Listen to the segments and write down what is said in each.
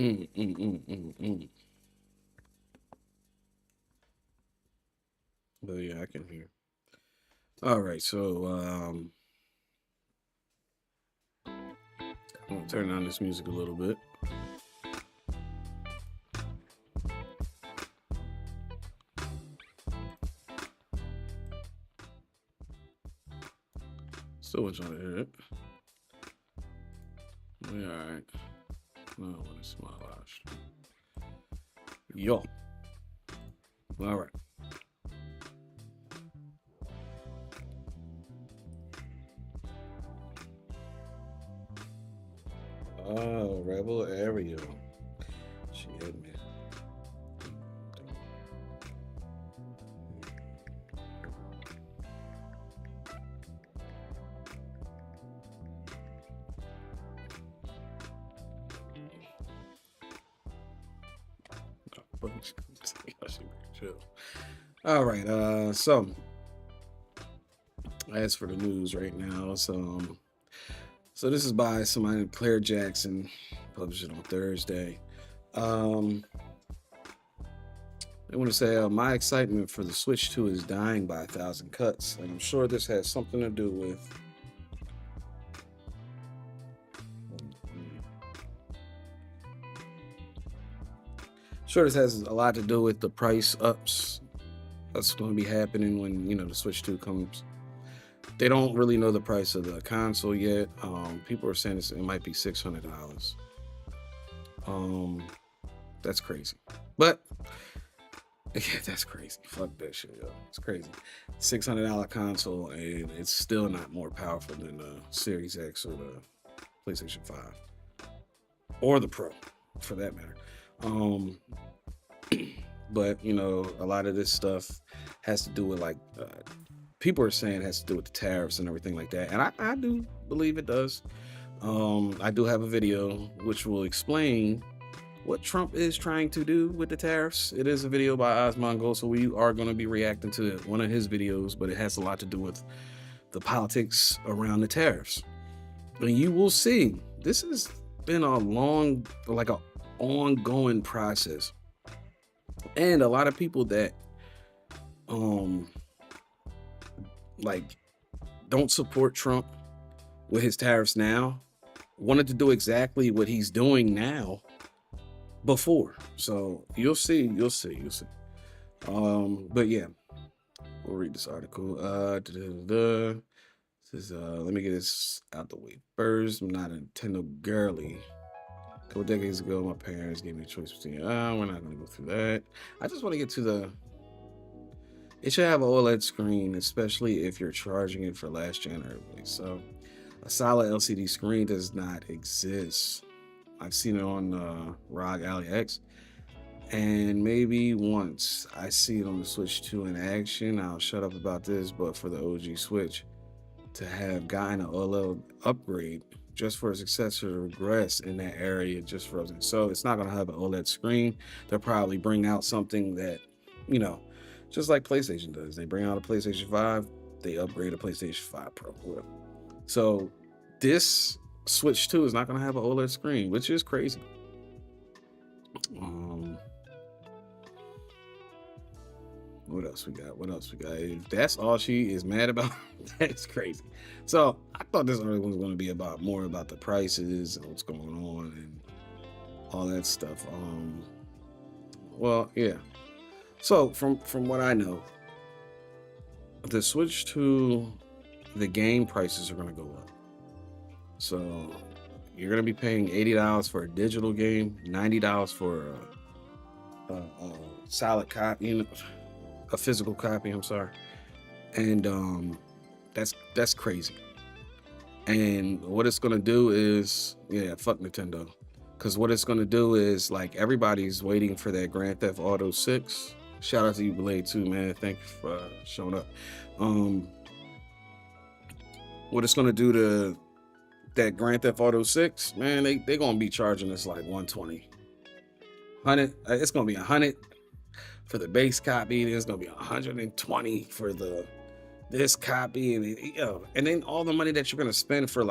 Mm, mm, mm, mm, mm. But yeah, I can hear. All right, so I'm gonna turn on this music a little bit. Still want y'all to hear it. We all right. No, I want to smile live stream. Yo. All right. Oh, Rebel Ariel. She hit me. Chill. All right. So as for the news right now, so this is by somebody named Claire Jackson, published it on Thursday. I want to say my excitement for the Switch 2 is dying by 1,000 cuts, and I'm sure this has something to do with. Sure, this has a lot to do with the price ups that's going to be happening when the Switch 2 comes. They don't really know the price of the console yet. People are saying it might be $600. That's crazy, but yeah, that's crazy. Fuck that shit, yo. It's crazy. $600 console, and it's still not more powerful than the Series X or the PlayStation 5 or the Pro, for that matter. But a lot of this stuff has to do with people are saying it has to do with the tariffs and everything like that, and I do believe it does. I do have a video which will explain what Trump is trying to do with the tariffs. It is a video by Osmongo, so we are going to be reacting to one of his videos, but it has a lot to do with the politics around the tariffs. And you will see, this has been a long, a ongoing process. And a lot of people that don't support Trump with his tariffs now wanted to do exactly what he's doing now before. So you'll see. But yeah, we'll read this article. This is let me get this out the way first. I'm not a Nintendo girly. A couple decades ago, my parents gave me a choice between we're not gonna go through that. I just want to get to it should have an OLED screen, especially if you're charging it for last gen early. So a solid LCD screen does not exist. I've seen it on ROG Ally X, and maybe once I see it on the Switch 2 in action, I'll shut up about this. But for the OG Switch to have gotten an OLED upgrade just for a successor to regress in that area, just frozen. So it's not going to have an OLED screen. They'll probably bring out something that, just like PlayStation does. They bring out a PlayStation 5, they upgrade a PlayStation 5 Pro. So this Switch 2 is not going to have an OLED screen, which is crazy. What else we got? If that's all she is mad about, that's crazy. So I thought this article was going to be more about the prices and what's going on and all that stuff. Well, yeah. So from what I know, the Switch 2, the game prices are going to go up. So you're going to be paying $80 for a digital game, $90 for a solid copy, a physical copy. I'm sorry, and that's crazy. And what it's going to do is, fuck Nintendo, because what it's going to do is everybody's waiting for that Grand Theft Auto 6. Shout out to you, Blade, too, man. Thank you for showing up. What it's going to do to that Grand Theft Auto 6, man, they're going to be charging us like $120. It's going to be $100 for the base copy. There's going to be $120 for this copy. And then all the money that you're going to spend for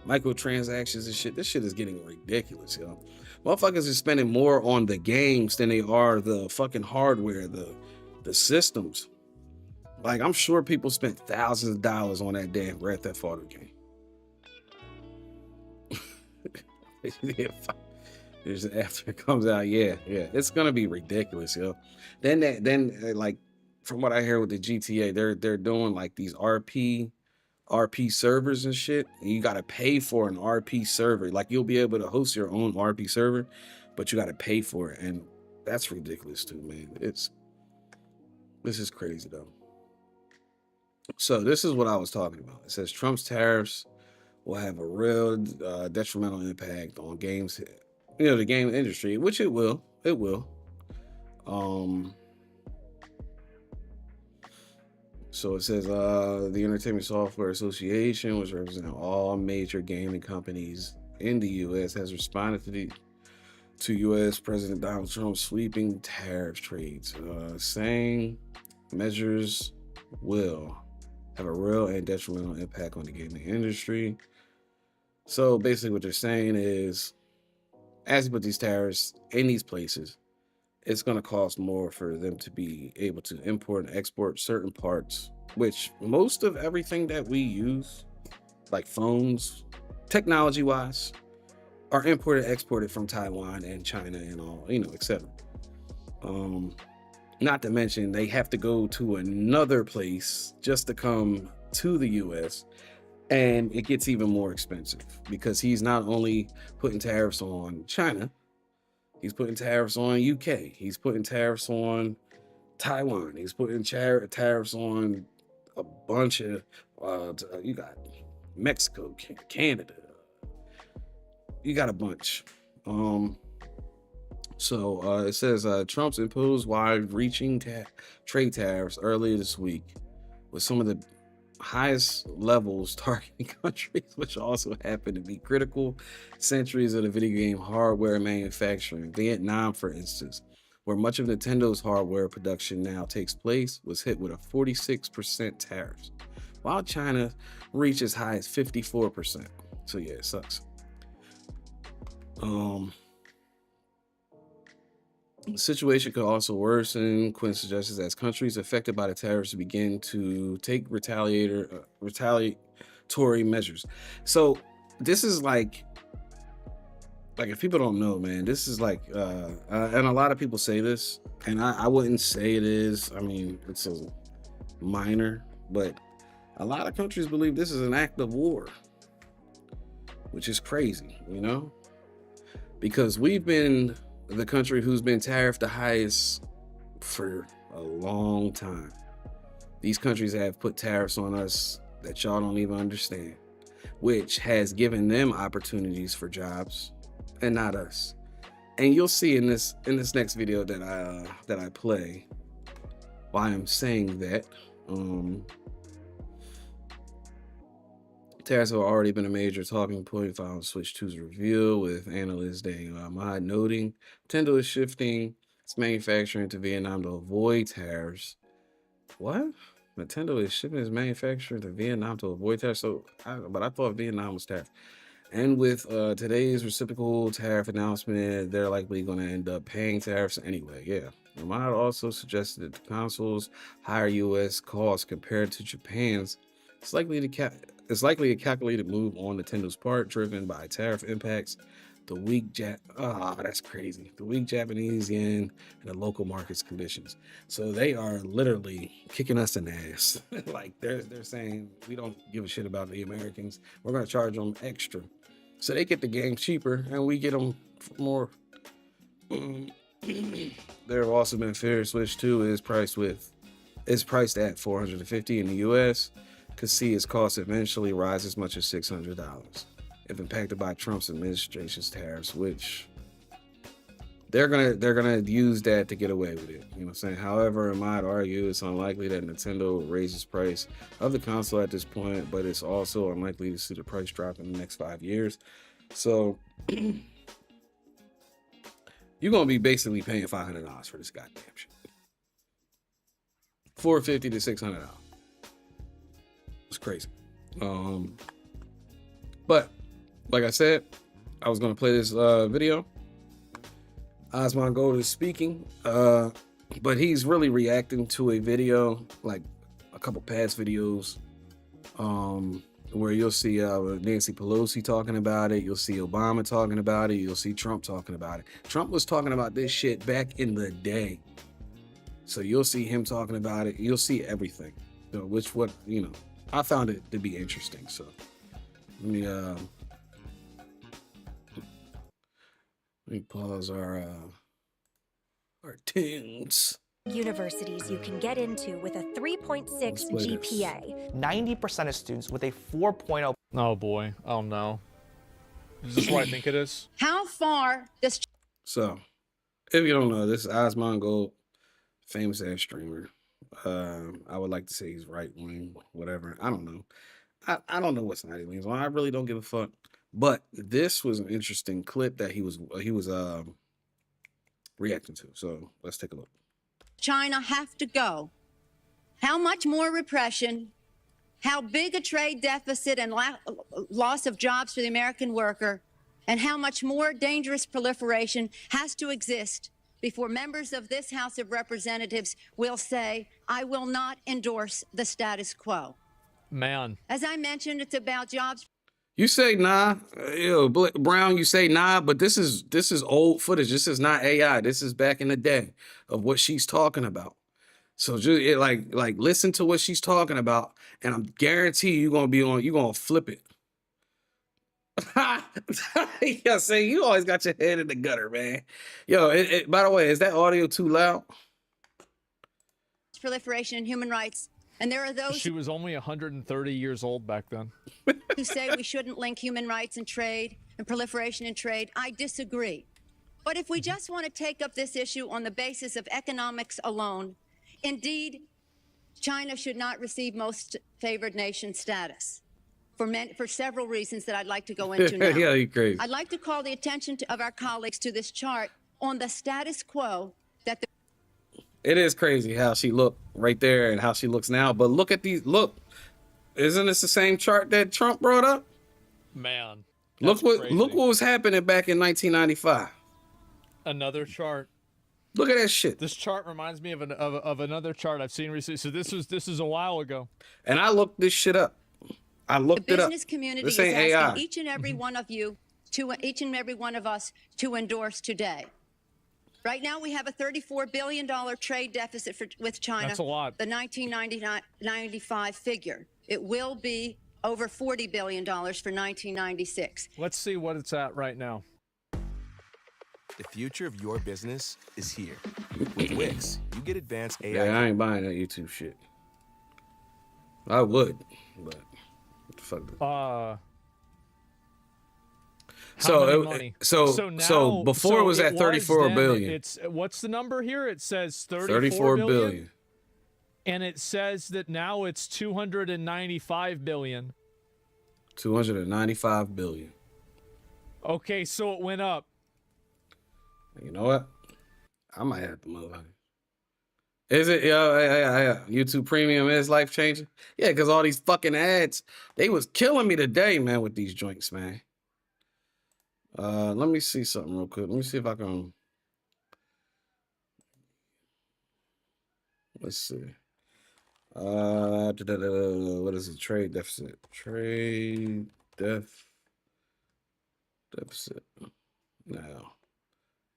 microtransactions and shit. This shit is getting ridiculous, yo. Motherfuckers is spending more on the games than they are the fucking hardware, the systems. Like, I'm sure people spent thousands of dollars on that damn Grand Theft Auto game. After it comes out, yeah, it's gonna be ridiculous, yo. Then like, from what I hear with the GTA, they're doing like these RP servers and shit. And you gotta pay for an RP server. Like, you'll be able to host your own RP server, but you gotta pay for it, and that's ridiculous too, man. This is crazy though. So this is what I was talking about. It says Trump's tariffs will have a real detrimental impact on games, the game industry, which it will. It will. So it says the Entertainment Software Association, which represents all major gaming companies in the U.S., has responded to U.S. President Donald Trump's sweeping tariff trades, saying measures will have a real and detrimental impact on the gaming industry. So basically what they're saying is, as you put these tariffs in these places, it's going to cost more for them to be able to import and export certain parts, which most of everything that we use, like phones, technology-wise, are imported and exported from Taiwan and China and all, etc. Not to mention, they have to go to another place just to come to the U.S., and it gets even more expensive because he's not only putting tariffs on China, he's putting tariffs on UK, he's putting tariffs on Taiwan, he's putting tariffs on a bunch of, you got Mexico, Canada, you got a bunch. So it says Trump's imposed wide-reaching trade tariffs earlier this week, with some of the highest levels targeting countries which also happen to be critical centuries of the video game hardware manufacturing. Vietnam, for instance, where much of Nintendo's hardware production now takes place, was hit with a 46% tariffs, while China reached as high as 54%. So yeah, it sucks. The situation could also worsen, Quinn suggests, as countries affected by the tariffs begin to take retaliatory measures. So this is like if people don't know, man, this is like, and a lot of people say this, and I wouldn't say it is. I mean, it's a minor, but a lot of countries believe this is an act of war, which is crazy, because we've been the country who's been tariffed the highest for a long time. These countries have put tariffs on us that y'all don't even understand, which has given them opportunities for jobs and not us. And you'll see in this next video that I play why I'm saying that. Tariffs have already been a major talking point following Switch 2's reveal, with analyst Daniel Ahmad noting Nintendo is shifting its manufacturing to Vietnam to avoid tariffs. What? Nintendo is shipping its manufacturing to Vietnam to avoid tariffs? But I thought Vietnam was tariffed. And with today's reciprocal tariff announcement, they're likely going to end up paying tariffs anyway. Yeah. Ahmad also suggested that the console's higher U.S. cost compared to Japan's is likely a calculated move on Nintendo's part, driven by tariff impacts, the weak that's crazy. The weak Japanese yen and the local market's conditions. So they are literally kicking us in the ass. Like they're saying, we don't give a shit about the Americans. We're gonna charge them extra, so they get the game cheaper and we get them for more. There have also been fears Switch 2 is priced at $450 in the US. Could see its cost eventually rise as much as $600 if impacted by Trump's administration's tariffs, which they're gonna use that to get away with it. You know what I'm saying? However, I might argue it's unlikely that Nintendo will raise its price of the console at this point, but it's also unlikely to see the price drop in the next 5 years. So you're gonna be basically paying $500 for this goddamn shit. $450 to $600. It's crazy. But like I said, I was gonna play this video. Osmond Gold is speaking, but he's really reacting to a video, like a couple past videos, where you'll see Nancy Pelosi talking about it, you'll see Obama talking about it, you'll see Trump talking about it. Trump was talking about this shit back in the day, so you'll see him talking about it. You'll see everything. So, I found it to be interesting. So let me pause our tunes. Universities you can get into with a 3.6 GPA. 90% of students with a 4.0. Oh boy. Oh no. Is this what I think it is? How far does... So, if you don't know, this is Osmond Gold, famous ass streamer. I would like to say he's right wing, whatever. I don't know. I don't know what side he leans on. I really don't give a fuck. But this was an interesting clip that he was reacting to. So let's take a look. China have to go? How much more repression? How big a trade deficit and loss of jobs for the American worker? And how much more dangerous proliferation has to exist before members of this House of Representatives will say, I will not endorse the status quo? Man. As I mentioned, it's about jobs. You say nah, Brown. You say nah, but this is old footage. This is not AI. This is back in the day of what she's talking about. So just like listen to what she's talking about, and I'm guarantee you're gonna flip it. Yeah, say you always got your head in the gutter, man. Yo, by the way, is that audio too loud? Proliferation and human rights. And there are those... She was only 130 years old back then. ...who say we shouldn't link human rights and trade and proliferation and trade. I disagree. But if we just want to take up this issue on the basis of economics alone, indeed, China should not receive most favored nation status for several reasons that I'd like to go into now. Yeah, you're crazy. I'd like to call the attention of our colleagues to this chart on the status quo that the... It is crazy how she looked right there and how she looks now. But look at these. Look, isn't this the same chart that Trump brought up? Man, look what was happening back in 1995. Another chart. Look at that shit. This chart reminds me of another chart I've seen recently. So this is a while ago. And I looked this shit up. I looked it up. The business community this is ain't asking AI. each and every one of you each and every one of us to endorse today. Right now, we have a $34 billion trade deficit with China. That's a lot. The 1995 figure. It will be over $40 billion for 1996. Let's see what it's at right now. The future of your business is here. With Wix, you get advanced AI. Yeah, I ain't buying that YouTube shit. I would, but what the fuck? So before it was at 34 billion. It's what's the number here? It says 34 billion. And it says that now it's 295 billion. 295 billion. Okay, so it went up. You know what? I might have to move on. Is it? Yeah. YouTube Premium is life changing. Yeah, because all these fucking ads, they was killing me today, man, with these joints, man. Let me see something real quick. Let me see if I can. Let's see. What is it? Trade deficit. Trade deficit. Now,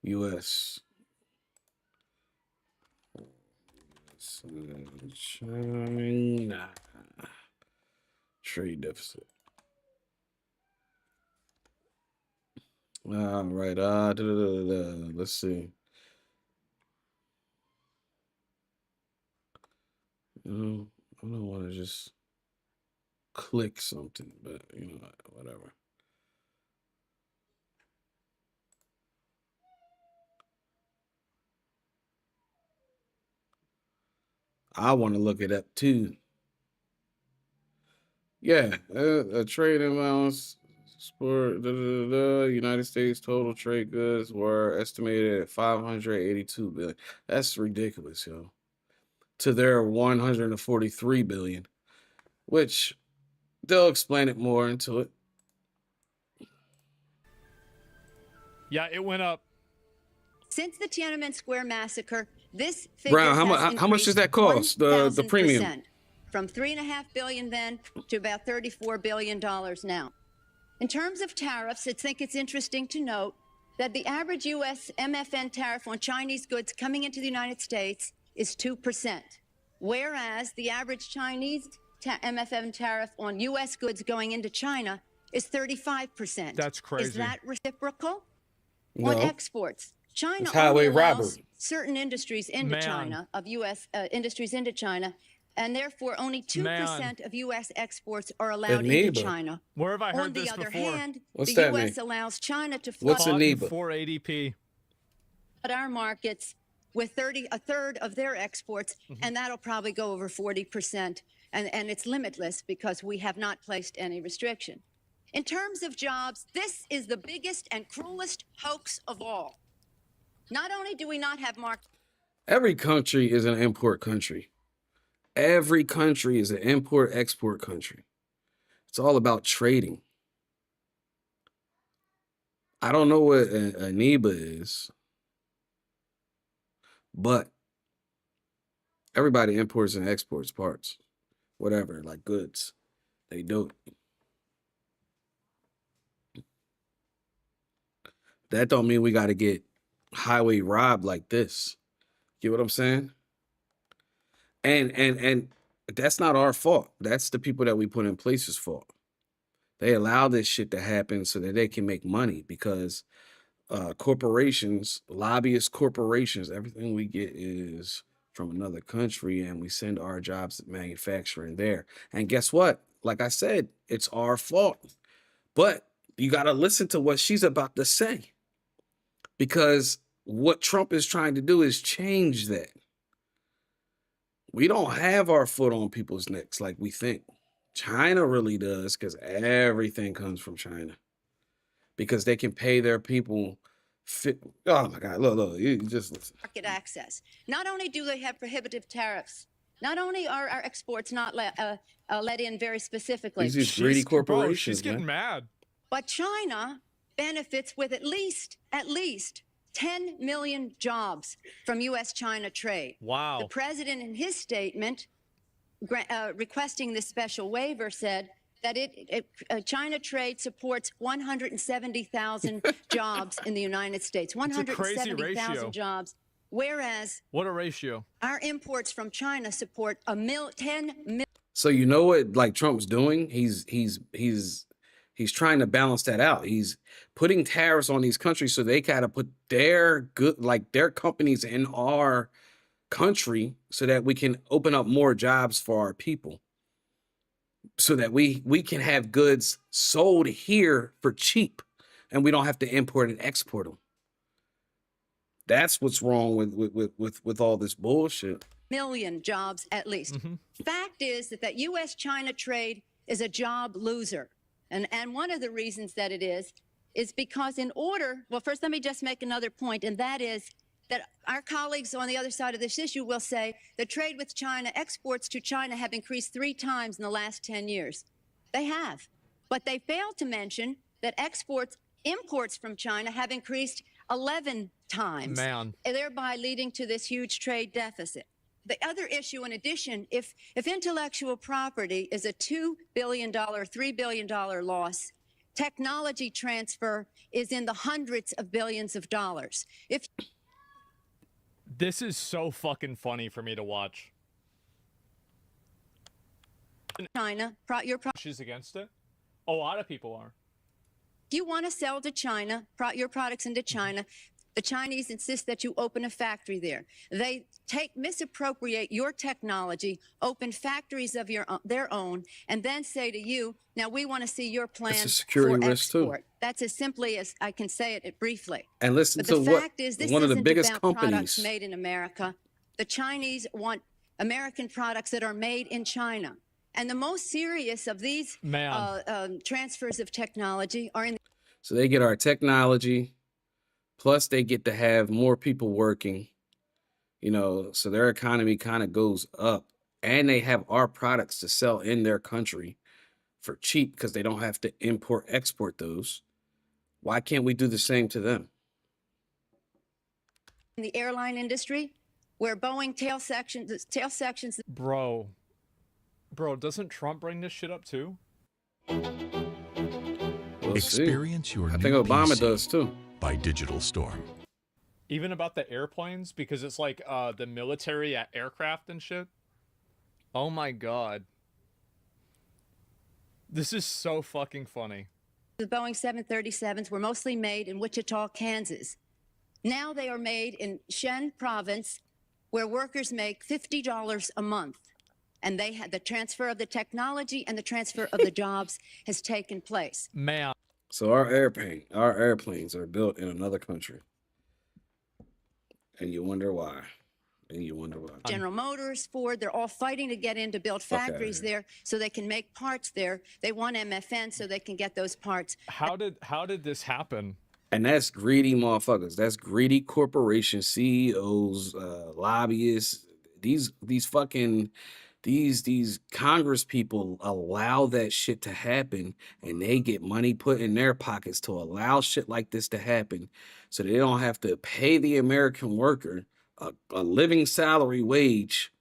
U.S. China. Trade deficit. All right. Let's see. I don't want to just click something, but whatever. I want to look it up too. Yeah, a trade imbalance. United States total trade goods were estimated at 582 billion. That's ridiculous, yo. To their 143 billion, which they'll explain it more into it. Yeah, it went up. Since the Tiananmen Square massacre, this figure Brown, how much does that cost? The premium? 1,000%, from $3.5 billion then to about $34 billion now. In terms of tariffs, I think it's interesting to note that the average U.S. MFN tariff on Chinese goods coming into the United States is 2%, whereas the average Chinese MFN tariff on U.S. goods going into China is 35%. That's crazy. Is that reciprocal? No. On exports, China It's highway only allows robbery. certain industries into Man. China, of U.S. Industries into China, and therefore only 2% of U.S. exports are allowed into Amoeba. China. Where have I heard On the this other before? hand, What's the that U.S. mean? allows China to What's flood Amoeba? 480p. our markets with a third of their exports, and that'll probably go over 40%. And it's limitless because we have not placed any restriction. In terms of jobs, this is the biggest and cruelest hoax of all. Not only do we not have Every country is an import country. Every country is an import-export country. It's all about trading. I don't know what amoeba is, but everybody imports and exports parts, whatever, like goods. They do it. That don't mean we got to get highway robbed like this. Get what I'm saying? And that's not our fault. That's the people that we put in place's fault. They allow this shit to happen so that they can make money because corporations, lobbyist corporations, everything we get is from another country and we send our jobs to manufacturing there. And guess what? Like I said, it's our fault. But you got to listen to what she's about to say because what Trump is trying to do is change that. We don't have our foot on people's necks like we think. China really does because everything comes from China. Because they can pay their people. Oh my God! Look! You just listen. market access. Not only do they have prohibitive tariffs, not only are our exports not let in very specifically, These greedy corporations, She's getting man. mad. but China benefits with at least 10 million jobs from U.S.-China trade. Wow. The president, in his statement, requesting this special waiver, said that China trade supports 170,000 jobs in the United States. It's a crazy 170,000 ratio. jobs, whereas What a ratio. our imports from China support 10 million. So you know what? Like Trump's doing, he's trying to balance that out. He's putting tariffs on these countries so they gotta put their their companies in our country so that we can open up more jobs for our people. So that we can have goods sold here for cheap and we don't have to import and export them. That's what's wrong with all this bullshit. Million jobs at least. Fact is that U.S.-China trade is a job loser. And one of the reasons that it is because well, first let me just make another point, and that is that our colleagues on the other side of this issue will say the trade with China, exports to China have increased 3 times in the last 10 years. They have. But they fail to mention that imports from China have increased 11 times, thereby leading to this huge trade deficit. The other issue, in addition, if intellectual property is a $2 billion, $3 billion loss, technology transfer is in the hundreds of billions of dollars. This is so fucking funny for me to watch. China, She's against it? A lot of people are. if you want to sell to China, your products into China, the Chinese insist that you open a factory there. They misappropriate your technology, open factories of their own, and then say to you, now we want to see your plan It's a security for risk, too. export. That's as simply as I can say it briefly. And listen But to the what fact is, this one of the isn't biggest about products companies. made in America. The Chinese want American products that are made in China. And the most serious of these transfers of technology are in So they get our technology, plus they get to have more people working, so their economy kind of goes up. And they have our products to sell in their country for cheap because they don't have to export those. Why can't we do the same to them? in the airline industry, where Boeing tail sections. Bro, doesn't Trump bring this shit up too? We'll Experience see. your I new think Obama PC does too. by Digital Storm. Even about the airplanes, because it's like the military aircraft and shit. Oh my god. This is so fucking funny. The Boeing 737s were mostly made in Wichita, Kansas. Now they are made in Shen province, where workers make $50 a month. And they had the transfer of the technology and the transfer of the jobs has taken place. Man. So our airplanes are built in another country. And you wonder why. General Motors, Ford, they're all fighting to get in to build factories there so they can make parts there. They want MFN so they can get those parts. How did this happen? And that's greedy motherfuckers. That's greedy corporation CEOs, lobbyists. These Congress people allow that shit to happen, and they get money put in their pockets to allow shit like this to happen, so they don't have to pay the American worker a living salary wage.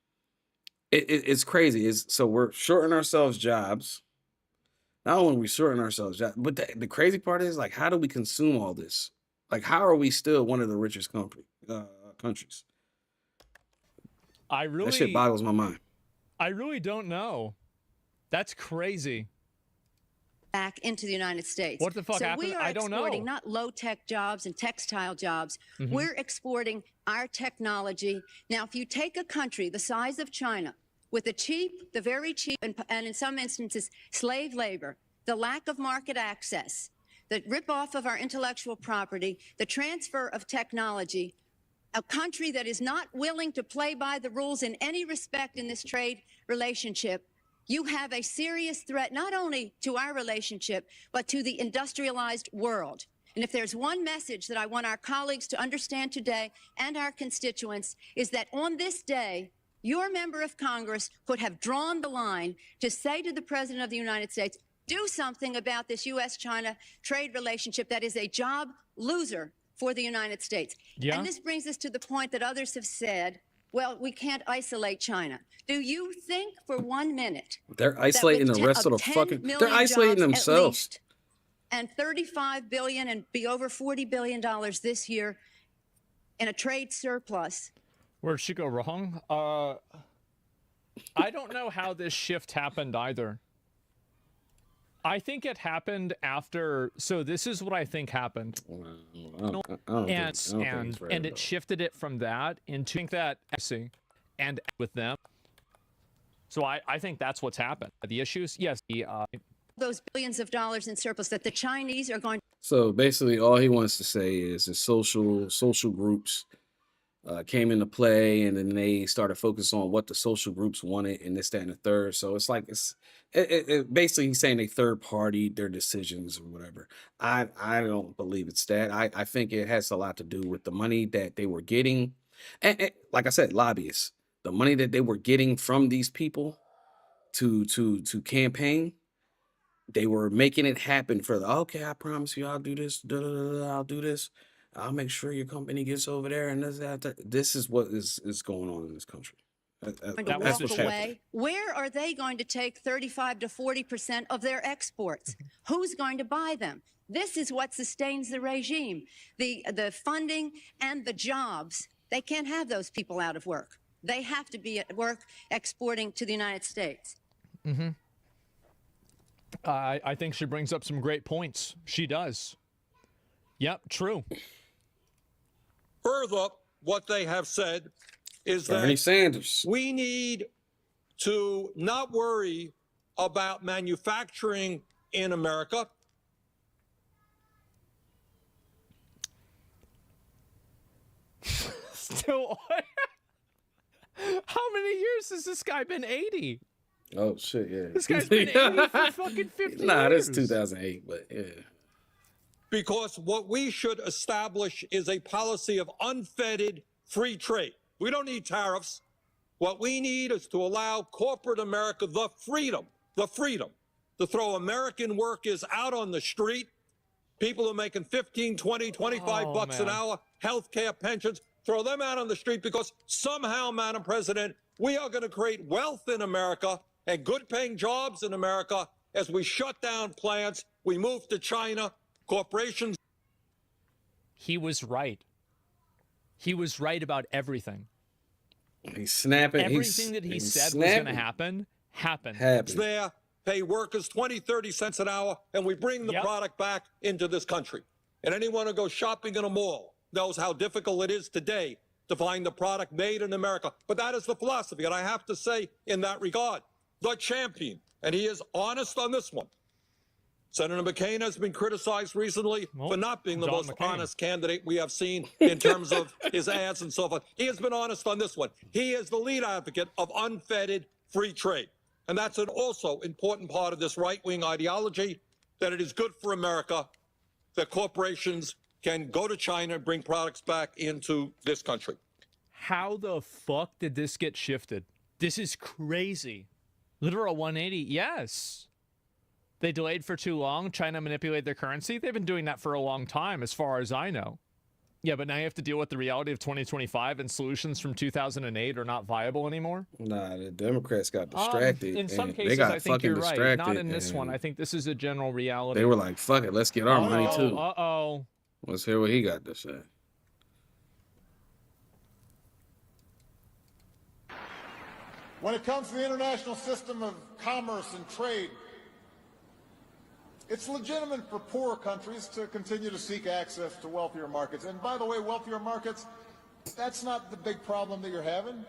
It's crazy. So we're shorting ourselves jobs. Not only are we shorting ourselves jobs, but the crazy part is, like, how do we consume all this? Like, how are we still one of the richest countries? That shit boggles my mind. I really don't know. That's crazy. Back into the United States. What the fuck happened? I don't know. We are exporting not low-tech jobs and textile jobs. We're exporting our technology. Now, if you take a country the size of China with the very cheap, and in some instances, slave labor, the lack of market access, the rip-off of our intellectual property, the transfer of technology, a country that is not willing to play by the rules in any respect in this trade relationship, you have a serious threat not only to our relationship, but to the industrialized world. And if there's one message that I want our colleagues to understand today and our constituents, is that on this day, your member of Congress could have drawn the line to say to the President of the United States, do something about this U.S.-China trade relationship that is a job loser for the United States. Yeah. And this brings us to the point that others have said, well, we can't isolate China. Do you think for 1 minute they're isolating the rest of the fucking... They're isolating themselves. And $35 billion and be over $40 billion this year in a trade surplus. Where'd she go wrong? I don't know how this shift happened either. I think it happened after. So this is what I think happened. And it shifted it from that into that and with them. So I think that's what's happened. The issues, yes. Those billions of dollars in surplus that the Chinese are going. So basically, all he wants to say is the social groups came into play, and then they started focusing on what the social groups wanted, and this, that, and the third. So it's like it basically he's saying they third party their decisions or whatever. I don't believe it's that. I think it has a lot to do with the money that they were getting, and like I said, lobbyists, the money that they were getting from these people to campaign. They were making it happen for okay, I promise you I'll do this, I'll do this. I'll make sure your company gets over there, and this is what is going on in this country. That's what's happening. Where are they going to take 35 to 40% of their exports? Who's going to buy them? This is what sustains the regime. The funding and the jobs. They can't have those people out of work. They have to be at work exporting to the United States. Mm-hmm. I think she brings up some great points. She does. Yep, true. Further, what they have said is Bernie that Sanders. we need to not worry about manufacturing in America. Still, how many years has this guy been 80? Oh shit, yeah. This guy's been 80 for fucking 50 years. Nah, this is 2008, but yeah. Because what we should establish is a policy of unfettered free trade. We don't need tariffs. What we need is to allow corporate America the freedom to throw American workers out on the street, people who are making 15, 20, 25 bucks an hour, health care, pensions, throw them out on the street because somehow, Madam President, we are going to create wealth in America and good-paying jobs in America as we shut down plants, we move to China, corporations. He was right. He was right about everything. He's snapping. Everything that he said was going to happen, happened. There, pay workers 20, 30 cents an hour, and we bring the product back into this country. And anyone who goes shopping in a mall knows how difficult it is today to find the product made in America. But that is the philosophy. And I have to say, in that regard, the champion, and he is honest on this one. Senator McCain has been criticized recently for not being the most honest candidate we have seen in terms of his ads and so forth. He has been honest on this one. He is the lead advocate of unfettered free trade. And that's an also important part of this right-wing ideology, that it is good for America that corporations can go to China and bring products back into this country. How the fuck did this get shifted? This is crazy. Literal 180, yes. They delayed for too long. China manipulated their currency. They've been doing that for a long time, as far as I know. Yeah, but now you have to deal with the reality of 2025 and solutions from 2008 are not viable anymore. Nah, the Democrats got distracted. In some and cases, they got I think fucking you're right. distracted. Not in this one. I think this is a general reality. They were like, fuck it, let's get our money too. Uh-oh. Let's hear what he got to say. When it comes to the international system of commerce and trade, it's legitimate for poorer countries to continue to seek access to wealthier markets. And by the way, wealthier markets, that's not the big problem that you're having.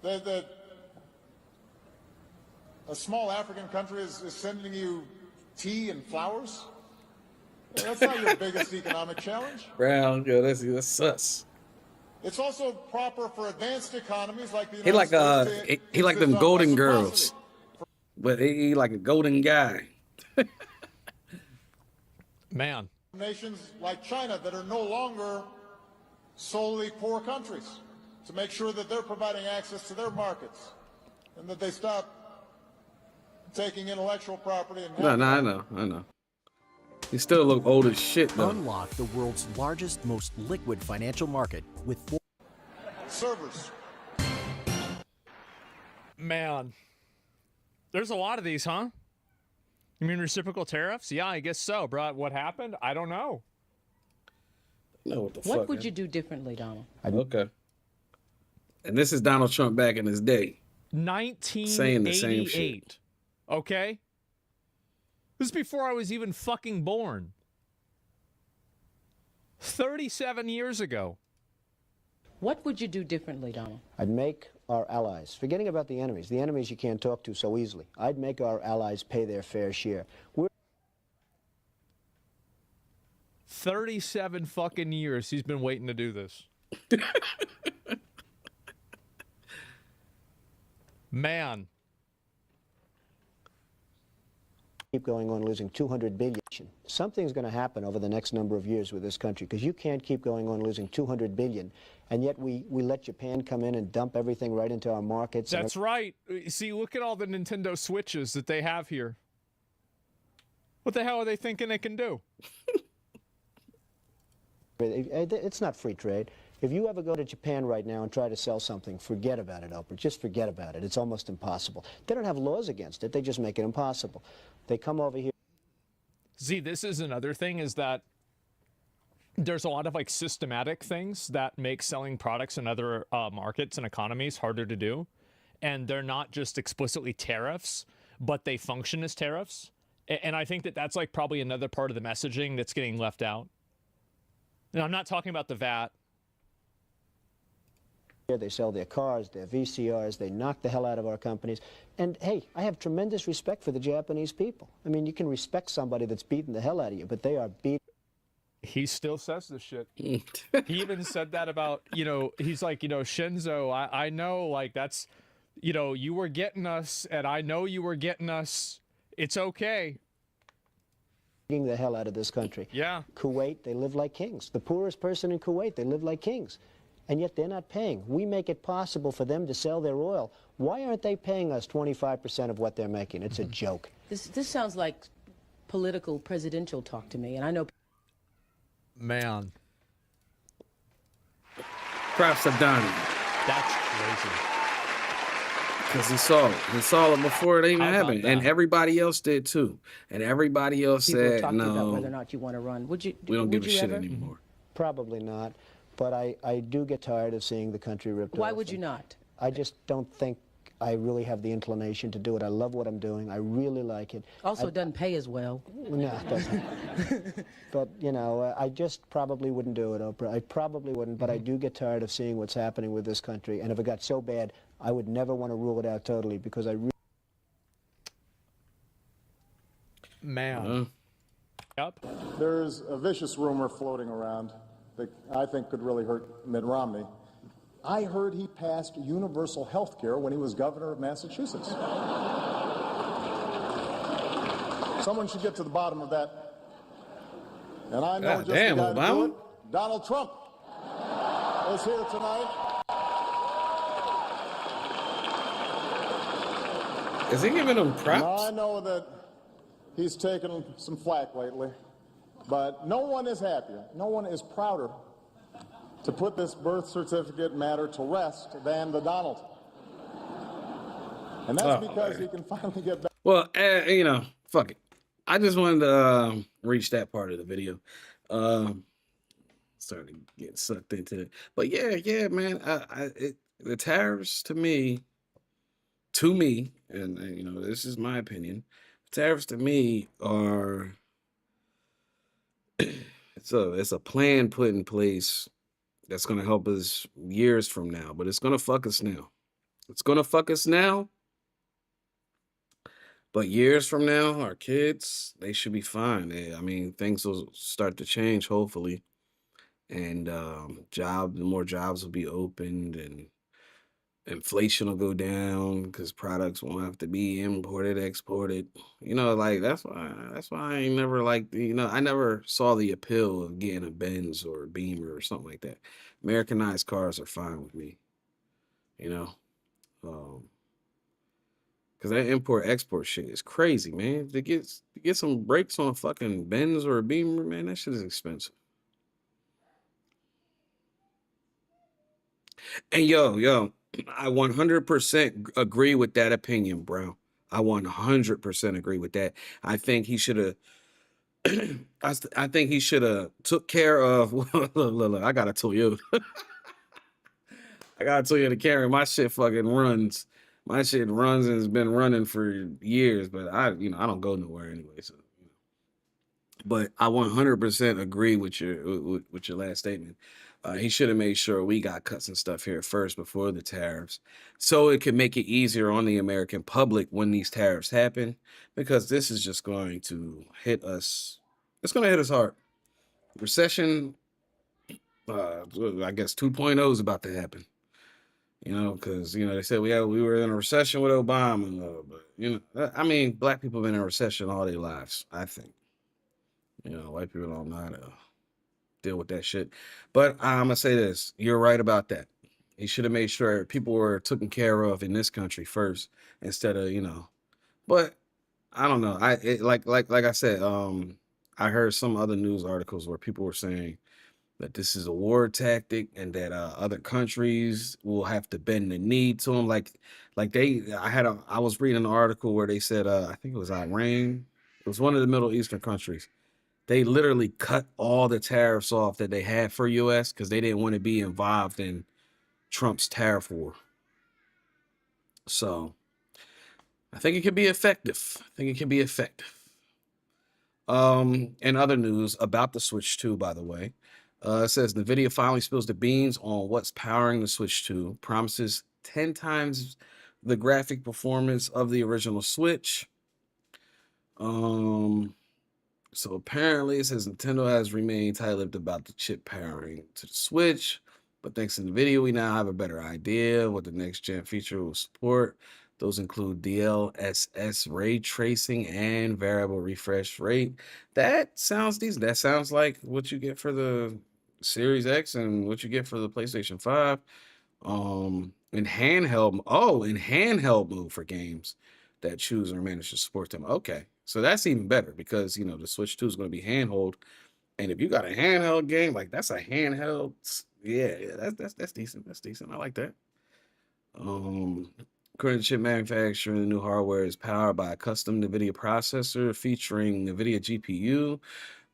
A small African country is sending you tea and flowers. That's not your biggest economic challenge. Brown, yo, that's sus. It's also proper for advanced economies like the United States. He like them golden girls, but he like a golden guy. Man. Nations like China that are no longer solely poor countries, to make sure that they're providing access to their markets and that they stop taking intellectual property and I know. He still look old as shit though. Unlock the world's largest, most liquid financial market with servers. Man. There's a lot of these, huh? You mean reciprocal tariffs? Yeah, I guess so, bro. What happened? I don't know. No, what the fuck? What would you do differently, Donald? Okay. And this is Donald Trump back in his day. 1988. Saying the same shit. Okay? This is before I was even fucking born. 37 years ago. What would you do differently, Donald? I'd make our allies, forgetting about the enemies you can't talk to so easily, I'd make our allies pay their fair share. 37 fucking years he's been waiting to do this. Man. Keep going on losing $200 billion. Something's going to happen over the next number of years with this country, because you can't keep going on losing $200 billion, and yet we let Japan come in and dump everything right into our markets. That's right. See, look at all the Nintendo Switches that they have here. What the hell are they thinking they can do? It's not free trade. If you ever go to Japan right now and try to sell something, forget about it, Oprah. Just forget about it. It's almost impossible. They don't have laws against it. They just make it impossible. They come over here. See, this is another thing, is that there's a lot of like systematic things that make selling products in other markets and economies harder to do. And they're not just explicitly tariffs, but they function as tariffs. And I think that that's like probably another part of the messaging that's getting left out. And I'm not talking about the VAT. They sell their cars, their VCRs, they knock the hell out of our companies. And hey, I have tremendous respect for the Japanese people. I mean, you can respect somebody that's beating the hell out of you, but they are beat. He still says this shit. He even said that about, he's like, Shinzo, I know, like, that's, you were getting us, and I know you were getting us. It's okay. Beating the hell out of this country. Yeah. Kuwait, they live like kings. The poorest person in Kuwait, they live like kings. And yet they're not paying. We make it possible for them to sell their oil. Why aren't they paying us 25% of what they're making? It's a joke. This sounds like political presidential talk to me, and I know. Man. Props to Donnie. That's crazy. Because he saw it. He saw it before it even How about happened. And that? everybody else did too. And everybody else People are said, talking about whether or no, not you want to run. Would you? we don't give a would you shit ever? anymore. Probably not. But I do get tired of seeing the country ripped off. Why would you not? I just don't think I really have the inclination to do it. I love what I'm doing. I really like it. Also, it doesn't pay as well. No, it doesn't. But, you know, I just probably wouldn't do it, Oprah. I probably wouldn't, but I do get tired of seeing what's happening with this country. And if it got so bad, I would never want to rule it out totally because I really... Man. Yep. There's a vicious rumor floating around that I think could really hurt Mitt Romney. I heard he passed universal health care when he was governor of Massachusetts. Someone should get to the bottom of that. And I know God just damn, the guy to do Obama. it. Donald Trump is here tonight. Is he giving them Now, props? I know that he's taken some flack lately, but no one is happier, no one is prouder to put this birth certificate matter to rest than the Donald. And that's because he can finally get back. Well, you know, fuck it. I just wanted to reach that part of the video. Started to get sucked into it. But yeah, man. The tariffs to me, and you know, this is my opinion. Tariffs to me are it's a plan put in place that's going to help us years from now, but it's going to fuck us now. It's going to fuck us now. But years from now, our kids, they should be fine. I mean, things will start to change, hopefully. And more jobs will be opened, and inflation will go down because products won't have to be imported, exported. You know, like that's why I ain't never liked, you know, I never saw the appeal of getting a Benz or a Beamer or something like that. Americanized cars are fine with me, you know. Because that import-export shit is crazy, man. To get some brakes on a fucking Benz or a Beamer, man, that shit is expensive. And yo, I 100% agree with that opinion, bro. I 100% agree with that. I think he should have. I think he should have took care of. Look, I got a Toyota. I got a Toyota Camry. My shit fucking runs. My shit runs and has been running for years, but I don't go nowhere anyway. So, but I 100% agree with your last statement. He should have made sure we got cuts and stuff here first before the tariffs, so it could make it easier on the American public when these tariffs happen, because this is just going to hit us. It's going to hit us hard. Recession, I guess 2.0 is about to happen. You know, because, you know, they said we were in a recession with Obama, but, you know, I mean, black people have been in a recession all their lives, I think. You know, white people don't know how to deal with that shit. But I'm going to say this. You're right about that. He should have made sure people were taken care of in this country first instead of, you know. But I don't know. Like I said, I heard some other news articles where people were saying that this is a war tactic and that other countries will have to bend the knee to them. I was reading an article where they said, I think it was Iran. It was one of the Middle Eastern countries. They literally cut all the tariffs off that they had for U.S. because they didn't want to be involved in Trump's tariff war. So I think it can be effective. In other news about the Switch 2, by the way, it says NVIDIA finally spills the beans on what's powering the Switch 2, promises 10 times the graphic performance of the original Switch. So apparently it says Nintendo has remained tight-lipped about the chip powering to the Switch, but thanks to NVIDIA, we now have a better idea what the next-gen feature will support. Those include DLSS ray tracing and variable refresh rate. That sounds decent. That sounds like what you get for the Series X and what you get for the PlayStation 5. In handheld mode for games that choose or manage to support them. Okay, so that's even better because, you know, the Switch 2 is going to be handheld. And if you got a handheld game, like that's a handheld, Yeah, that's decent. That's decent. I like that. According to chip manufacturer, the new hardware is powered by a custom NVIDIA processor featuring NVIDIA GPU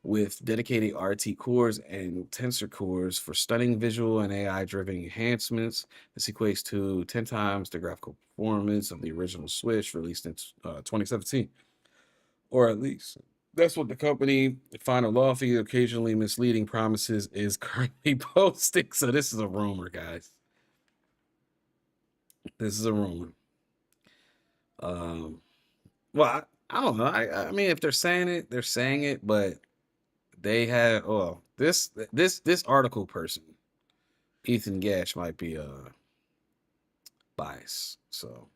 with dedicated RT cores and tensor cores for stunning visual and AI-driven enhancements. This equates to 10 times the graphical performance of the original Switch released in 2017, or at least that's what the company, Final Lofty, occasionally misleading promises, is currently posting. So this is a rumor, guys. This is a rumor. Well, I don't know. I mean, if they're saying it, they're saying it, but they have this article person, Ethan Gash, might be biased. So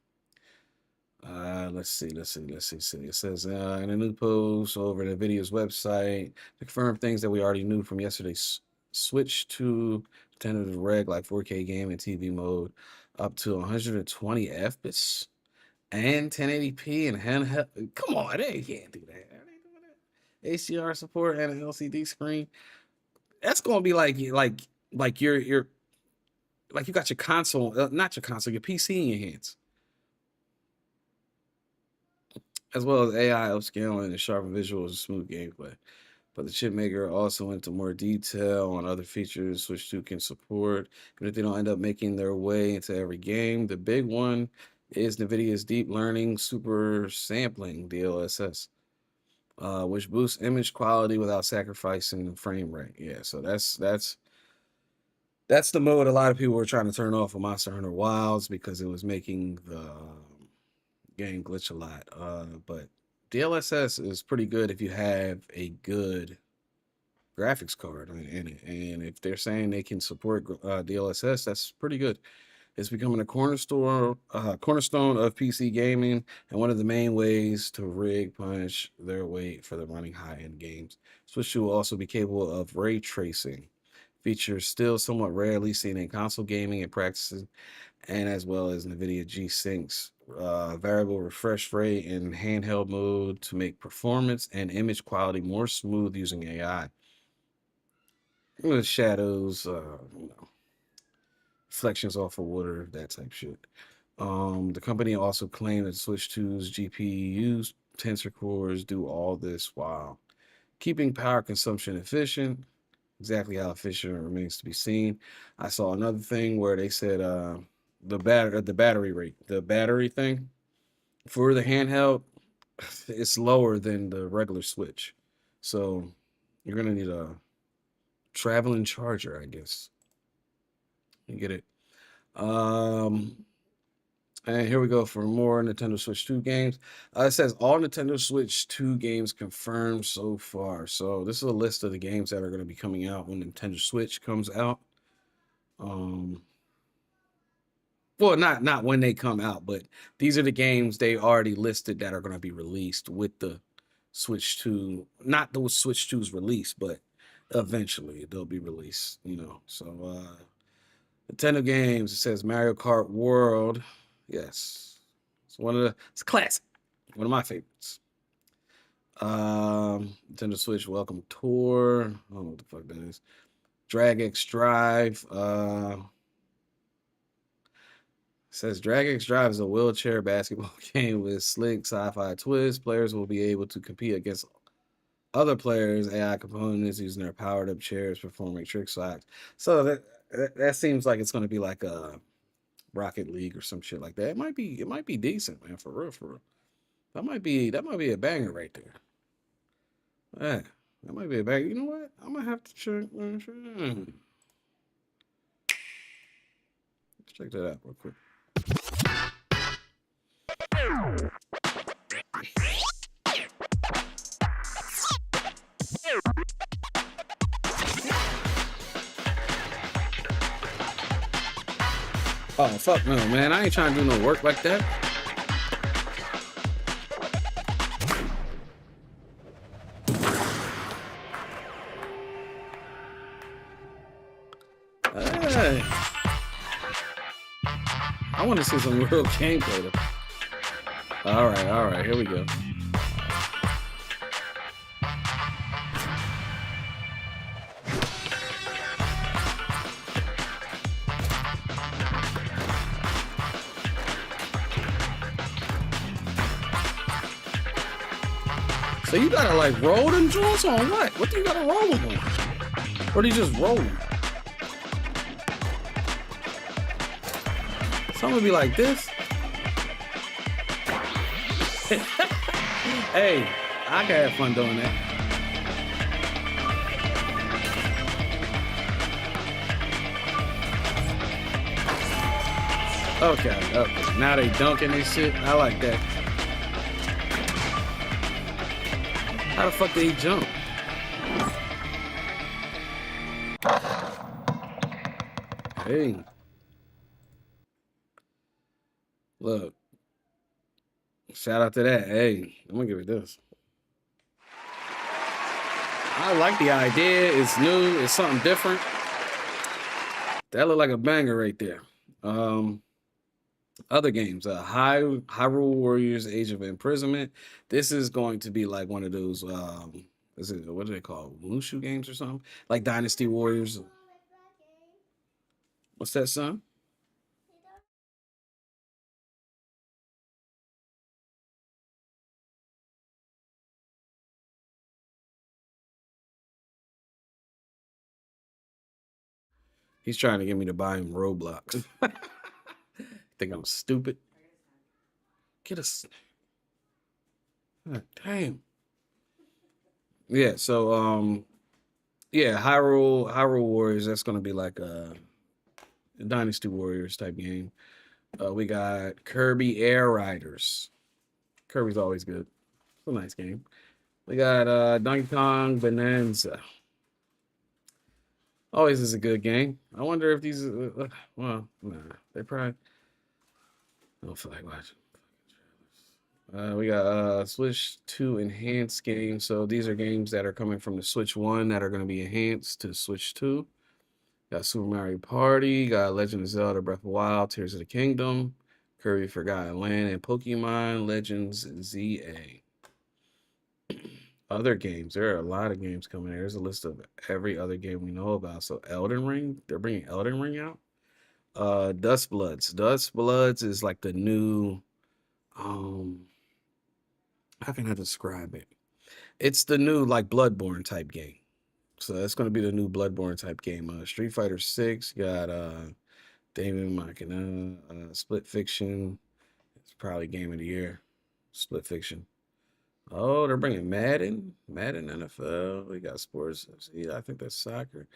let's see. It says in a new post over the video's website to confirm things that we already knew from yesterday's switch to tentative reg like 4K game and TV mode up to 120 FPS and 1080p and handheld. Come on, they can't do that. HDR support and an LCD screen. That's gonna be like you're like you got your console, not your console, your PC in your hands, as well as AI upscaling and sharper visuals and smooth gameplay. But the chip maker also went into more detail on other features Switch 2 can support, even if they don't end up making their way into every game. The big one is NVIDIA's Deep Learning Super Sampling, DLSS, which boosts image quality without sacrificing the frame rate. Yeah, so that's the mode a lot of people were trying to turn off of Monster Hunter Wilds because it was making the game glitch a lot. But DLSS is pretty good if you have a good graphics card in it. And if they're saying they can support DLSS, that's pretty good. It's becoming a cornerstone of PC gaming and one of the main ways to rig punch their weight for the running high-end games. Switch 2 will also be capable of ray tracing, features still somewhat rarely seen in console gaming and practices, and as well as NVIDIA G-Sync's variable refresh rate in handheld mode to make performance and image quality more smooth using AI. The shadows, reflections off of water, that type shit. The company also claimed that Switch 2's GPUs, tensor cores do all this while keeping power consumption efficient. Exactly how efficient remains to be seen. I saw another thing where they said the battery thing for the handheld, it's lower than the regular Switch. So you're gonna need a traveling charger, I guess. You get it. And here we go for more Nintendo Switch 2 games. It says all Nintendo Switch 2 games confirmed so far. So this is a list of the games that are going to be coming out when Nintendo Switch comes out. Well, not when they come out, but these are the games they already listed that are going to be released with the Switch 2. Not the Switch 2's release, but eventually they'll be released, you know. So Nintendo games, it says Mario Kart World. Yes. It's a classic. One of my favorites. Nintendo Switch Welcome Tour. I don't know what the fuck that is. Drag X Drive. Says Drag X Drive is a wheelchair basketball game with slick sci-fi twist. Players will be able to compete against other players, AI components using their powered up chairs, performing trick shots. So that seems like it's going to be like a Rocket League or some shit like that. It might be decent, man, for real. That might be a banger right there. Yeah, that might be a banger. You know what? I'm gonna have to check. Let's check that out real quick. Oh, fuck no, man. I ain't trying to do no work like that. Hey. I want to see some real gameplay though. All right. Here we go. So you gotta like roll them joints on what? What do you gotta roll them on? Or do you just roll them? Some would be like this. Hey, I can have fun doing that. Okay. Now they dunking this shit. I like that. How the fuck did he jump? Hey. Look. Shout out to that. Hey, I'm gonna give it this. I like the idea. It's new. It's something different. That looked like a banger right there. Other games, Hyrule Warriors: Age of Imprisonment. This is going to be like one of those, what do they call it? Mushu games or something? Like Dynasty Warriors. What's that, son? He's trying to get me to buy him Roblox. Think I'm stupid? Get us. Damn. Yeah, so yeah, Hyrule Warriors, that's gonna be like a Dynasty Warriors type game. We got Kirby Air Riders. Kirby's always good. It's a nice game. We got Donkey Kong Bonanza. Always is a good game. I wonder if these well, nah, they probably I don't feel like watching. We got Switch 2 enhanced games. So these are games that are coming from the Switch 1 that are going to be enhanced to Switch 2. Got Super Mario Party, got Legend of Zelda Breath of the Wild, Tears of the Kingdom, Kirby Forgotten Land, and Pokemon Legends ZA. Other games, there are a lot of games coming. There's a list of every other game we know about. So Elden Ring, they're bringing Elden Ring out. Dust Bloods. Dust Bloods is like the new, how can I describe it? It's the new like Bloodborne type game. So that's going to be the new Bloodborne type game. Street Fighter 6 got David Machina, Split Fiction. It's probably game of the year. Split Fiction. Oh, they're bringing Madden NFL. We got sports. See, I think that's soccer.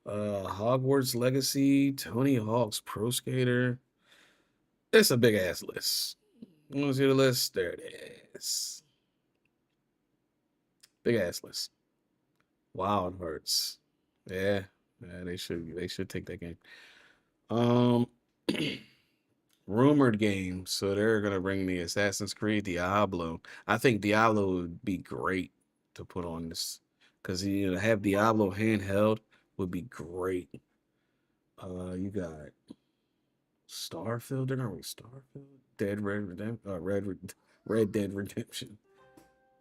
Hogwarts Legacy, Tony Hawk's Pro Skater. It's a big ass list. You want to see the list? There it is. Big ass list. Wild Hearts. Yeah, they should take that game. Rumored games. So they're gonna bring the Assassin's Creed Diablo. I think Diablo would be great to put on this because have Diablo handheld would be great. You got Starfield. They're gonna bring Starfield, Red Dead Redemption.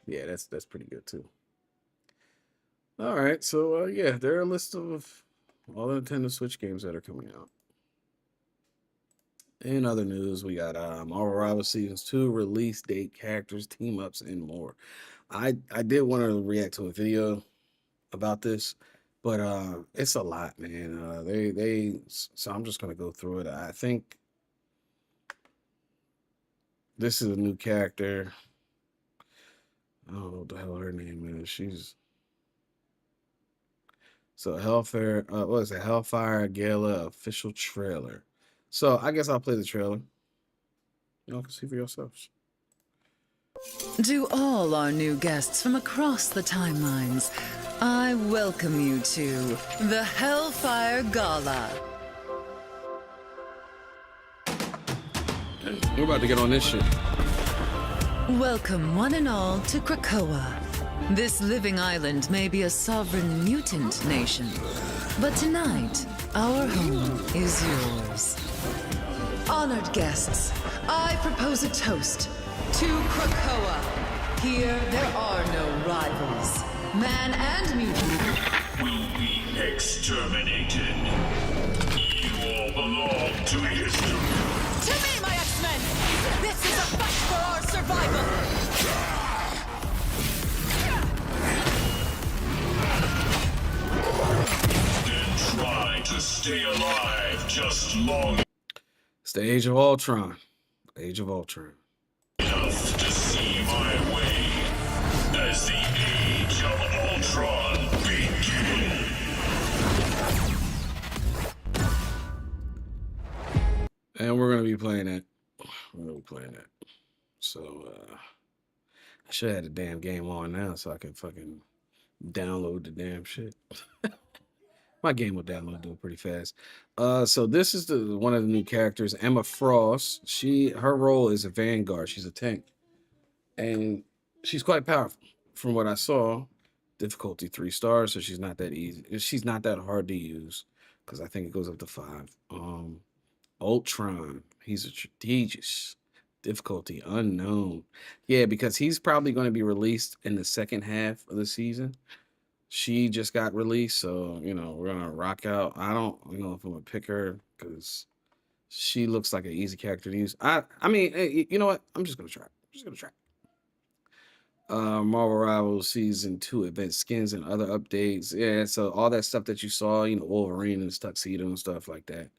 Yeah, that's pretty good too. All right, so yeah, there are a list of all the Nintendo Switch games that are coming out. In other news, we got Marvel Rivals Seasons 2 release date, characters, team ups, and more. I did want to react to a video about this, but it's a lot, man. So I'm just gonna go through it. I think this is a new character. I don't know what the hell her name is. So Hellfire, what is it? Hellfire Gala official trailer. So I guess I'll play the trailer. Y'all can see for yourselves. To all our new guests from across the timelines, I welcome you to the Hellfire Gala. We're about to get on this shit. Welcome one and all to Krakoa. This living island may be a sovereign mutant nation, but tonight, our home is yours. Honored guests, I propose a toast to Krakoa. Here, there are no rivals. Man and mutant will be exterminated. You all belong to history. To me, my X-Men! This is a fight for our survival! stay alive just long It's the Age of Ultron. Age of Ultron. enough to see my way as the Age of Ultron begins. And we're gonna be playing that. So I should have had the damn game on now so I can fucking download the damn shit. My game will download do it pretty fast. So this is the one of the new characters, Emma Frost. Her role is a Vanguard. She's a tank, and she's quite powerful. From what I saw, difficulty 3 stars, so she's not that easy. She's not that hard to use because I think it goes up to 5. Ultron, he's a strategist. Difficulty unknown. Yeah, because he's probably going to be released in the second half of the season. She just got released, so you know we're gonna rock out. I don't know if I'm gonna pick her because she looks like an easy character to use. I mean, you know what? I'm just gonna try. Marvel Rivals Season 2 event skins and other updates. Yeah, so all that stuff that you saw, you know, Wolverine and his tuxedo and stuff like that.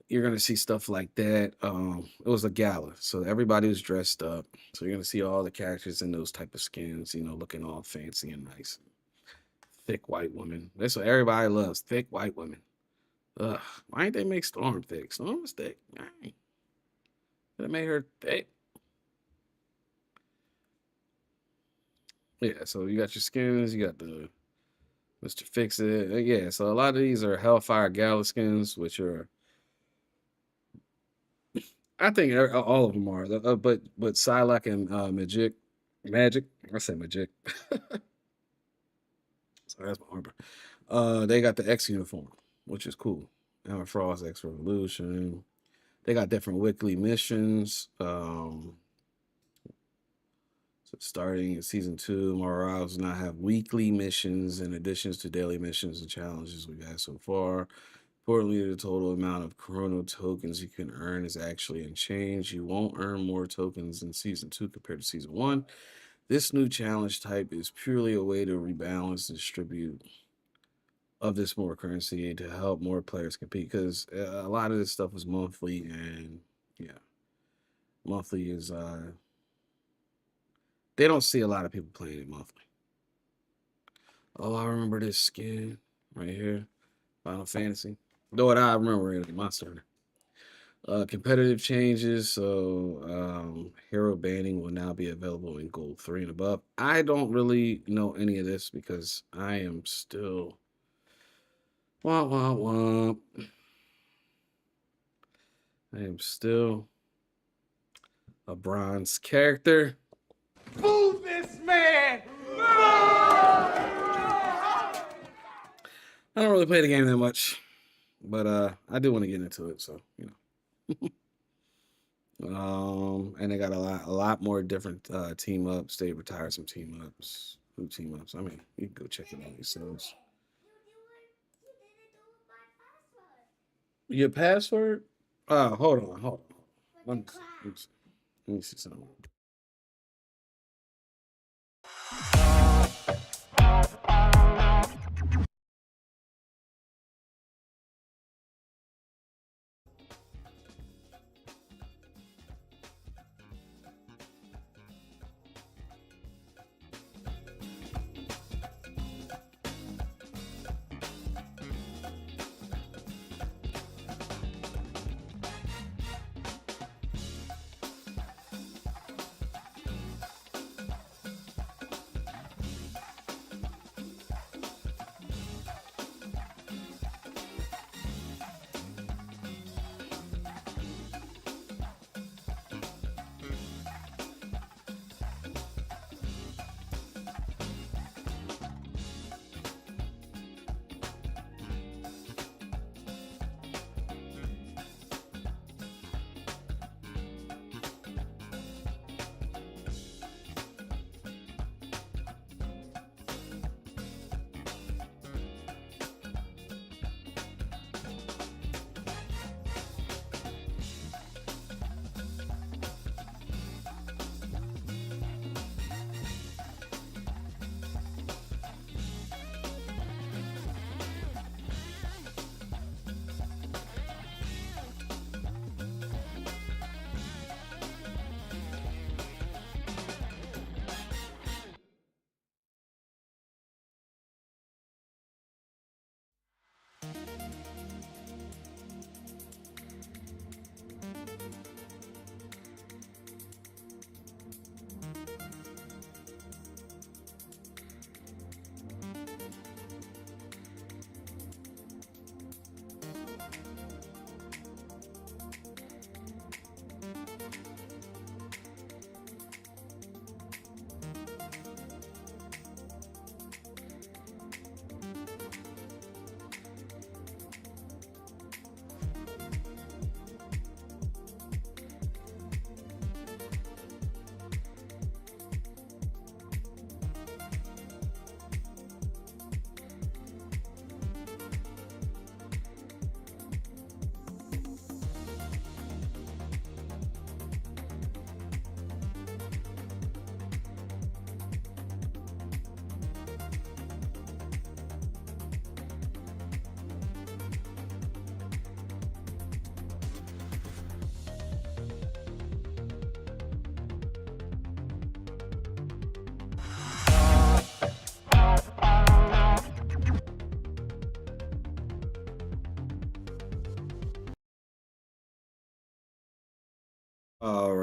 You're gonna see stuff like that. It was a gala, so everybody was dressed up. So you're gonna see all the characters in those type of skins, you know, looking all fancy and nice. Thick white women. That's what everybody loves. Thick white women. Ugh. Why ain't they make Storm thick? Storm was thick. Dang. That made her thick. Yeah, so you got your skins, you got the Mr. Fix It. Yeah, so a lot of these are Hellfire Gala skins, which are I think all of them are. But Psylocke and Magic. I say Magic. Sorry, that's my Arbor. They got the X uniform, which is cool. Emma Frost X Revolution. They got different weekly missions. So starting in season 2, Morales does not have weekly missions in additions to daily missions and challenges we've had so far. Importantly, the total amount of Chrono tokens you can earn is actually unchanged. You won't earn more tokens in season 2 compared to season 1. This new challenge type is purely a way to rebalance and distribute of this more currency to help more players compete, because a lot of this stuff was monthly, and yeah, monthly is they don't see a lot of people playing it monthly. Oh, I remember this skin right here, Final Fantasy. Though I remember it in Monster Hunter. Competitive changes, so hero banning will now be available in Gold 3 and above. I don't really know any of this because I am still I am still a bronze character. Boo this man! I don't really play the game that much, but I do want to get into it, so you know. And they got a lot more different team ups. They retired some team ups, new team ups. I mean, you can go check it out yourselves. Your password? Hold on. Let me see something.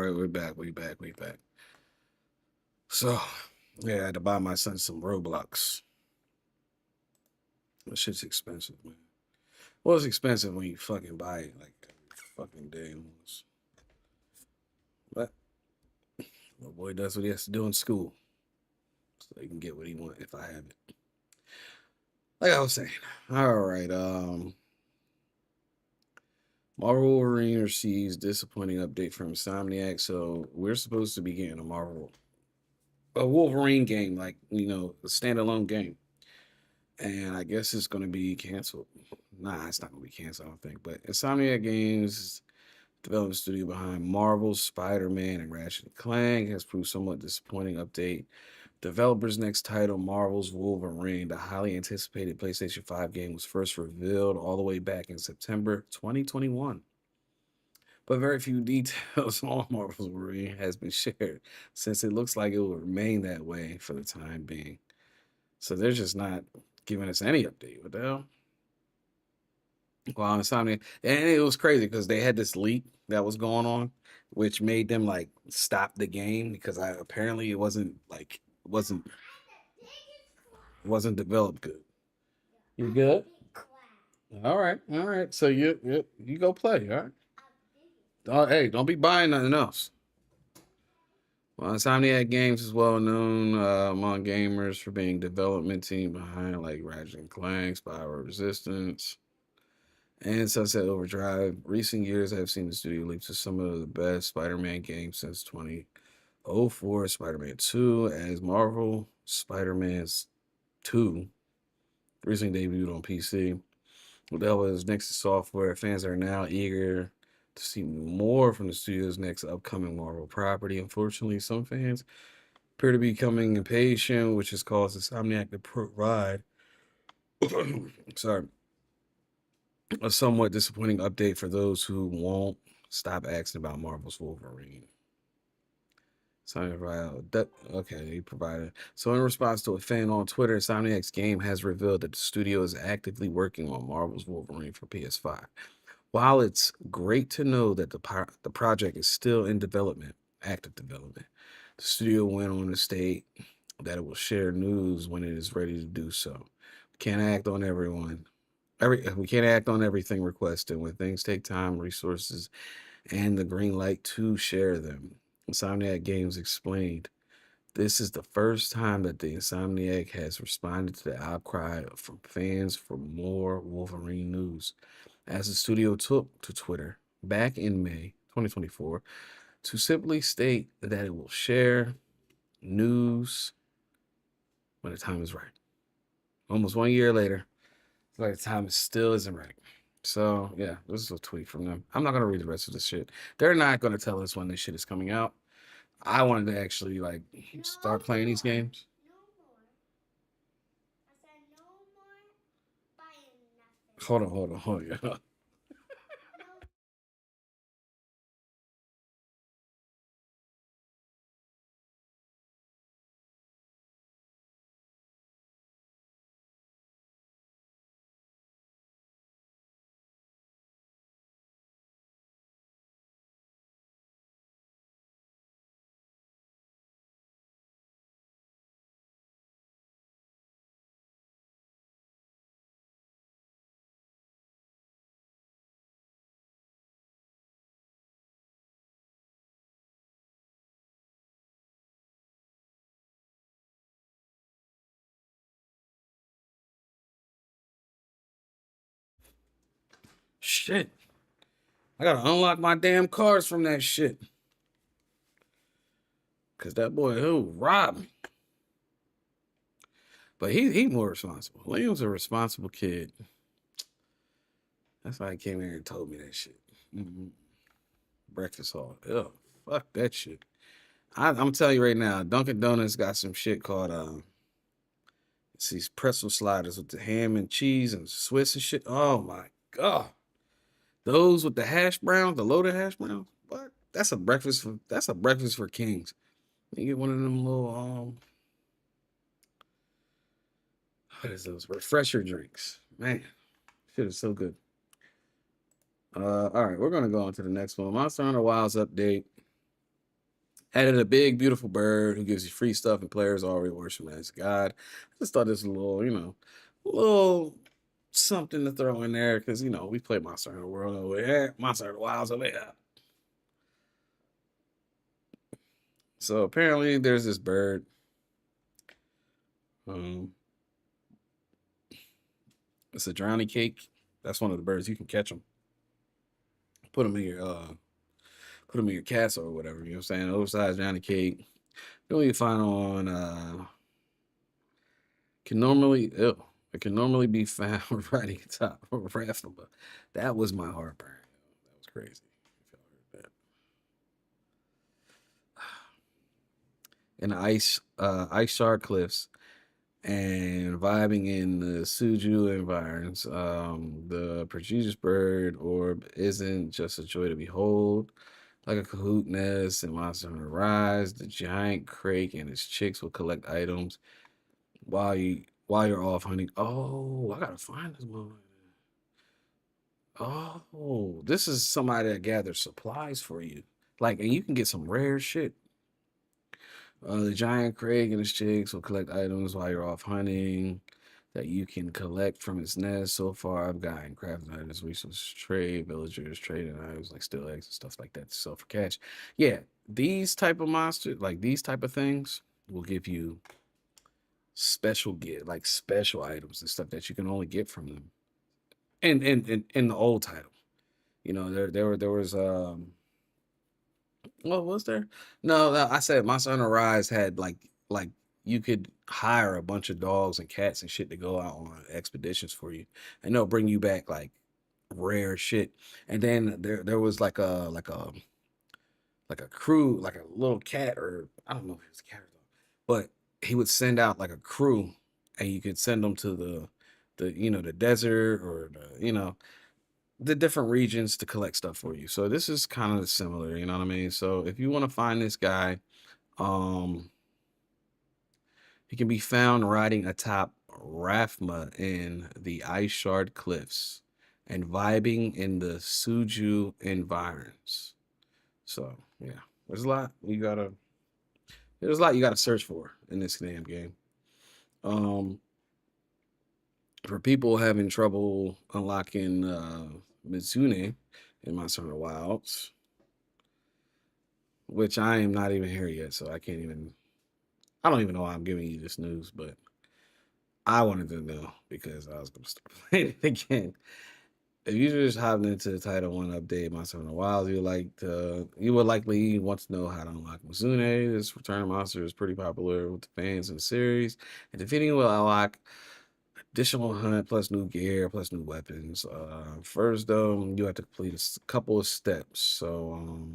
right, we're back. So, yeah, I had to buy my son some Roblox. That shit's expensive, man. Well, it's expensive when you fucking buy it like every fucking day almost. But my boy does what he has to do in school, so he can get what he wants if I have it. Like I was saying. All right, Marvel Wolverine receives disappointing update from Insomniac. So we're supposed to be getting a Wolverine game, like a standalone game. And I guess it's gonna be canceled. Nah, it's not gonna be canceled, I don't think. But Insomniac Games, development studio behind Marvel's Spider-Man and Ratchet and Clank, has proved somewhat disappointing update. Developer's next title, Marvel's Wolverine, the highly anticipated PlayStation 5 game, was first revealed all the way back in September 2021. But very few details on Marvel's Wolverine has been shared, since it looks like it will remain that way for the time being. So they're just not giving us any update. What the hell? Well, Insomnia, and it was crazy because they had this leak that was going on, which made them like stop the game because apparently it wasn't developed good. You good? All right. So you go play, all right? Oh, hey, don't be buying nothing else. Well, Insomniac Games is well known among gamers for being development team behind like Ratchet and Clank, Spyro Resistance, and Sunset Overdrive. Recent years have seen the studio leap to some of the best Spider-Man games since 2004, Spider-Man 2, as Marvel Spider-Man 2 recently debuted on PC. With that was Nexus Software, fans are now eager to see more from the studio's next upcoming Marvel property. Unfortunately, some fans appear to be becoming impatient, which has caused Insomniac to provide sorry, a somewhat disappointing update for those who won't stop asking about Marvel's Wolverine. Okay, he provided. So in response to a fan on Twitter, Insomniac's game has revealed that the studio is actively working on Marvel's Wolverine for PS5. While it's great to know that the project is still in active development, the studio went on to state that it will share news when it is ready to do so. We can't act on we can't act on everything requested when things take time, resources, and the green light to share them. Insomniac Games explained, this is the first time that the Insomniac has responded to the outcry from fans for more Wolverine news, as the studio took to Twitter back in May 2024 to simply state that it will share news when the time is right. Almost 1 year later, it's like the time still isn't right. So, yeah, this is a tweet from them. I'm not going to read the rest of this shit. They're not going to tell us when this shit is coming out. I wanted to actually, start playing these games. Hold on. Shit. I gotta unlock my damn cards from that shit. Cause that boy who robbed me. But he more responsible. Liam's a responsible kid. That's why he came here and told me that shit. Breakfast hall. Ugh, fuck that shit. I'm telling you right now, Dunkin' Donuts got some shit called it's these pretzel sliders with the ham and cheese and Swiss and shit. Oh my god. Those with the hash browns, the loaded hash browns. What? That's a breakfast for kings. You get one of them little what is those? Refresher drinks. Man, shit is so good. All right, we're gonna go on to the next one. Monster Hunter Wilds update. Added a big, beautiful bird who gives you free stuff, and players already worship him as God. I just thought this was a little, little something to throw in there because, we play Monster Hunter World over here, Monster Hunter Wilds over here. So apparently there's this bird. It's a drowning cake. That's one of the birds. You can catch them. Put them in your castle or whatever. You know what I'm saying? Oversized drowning cake. You only find on it can normally be found riding atop a raft. That was my heartburn. That was crazy. If y'all heard that. In the ice shard cliffs and vibing in the Suju environs, the prodigious bird orb isn't just a joy to behold. Like a Kahoot nest and Monster Hunter Rise, the giant crake and its chicks will collect items while you're off hunting. Oh, I gotta find this one. Oh, this is somebody that gathers supplies for you. Like, and you can get some rare shit. The giant crake and its chicks will collect items while you're off hunting that you can collect from its nest. So far, I've gotten crafting items, resources, trade, villagers, trading items like steel eggs and stuff like that to sell for cash. Yeah, these type of monsters, like these type of things, will give you special special items and stuff that you can only get from them. And in the old title, there was what was there? No, I said Monster Hunter Rise had like you could hire a bunch of dogs and cats and shit to go out on expeditions for you, and they'll bring you back like rare shit. And then there was like a crew, like a little cat, or I don't know if it was a cat or dog, but he would send out like a crew, and you could send them to the desert or the different regions to collect stuff for you. So this is kind of similar, you know what I mean? So if you want to find this guy, he can be found riding atop Rafma in the Ice Shard Cliffs and vibing in the Suju environs. So yeah, there's a lot you gotta search for in this damn game. For people having trouble unlocking Mitsune in Monster Hunter Wilds, which I am not even here yet, so I don't even know why I'm giving you this news, but I wanted to know because I was going to start playing it again. If you just hopped into the Title 1 update, Monster Hunter Wilds, you would likely want to know how to unlock Mitsune. This return monster is pretty popular with the fans in the series, and defeating it will unlock additional hunt plus new gear plus new weapons. First though, you have to complete a couple of steps. So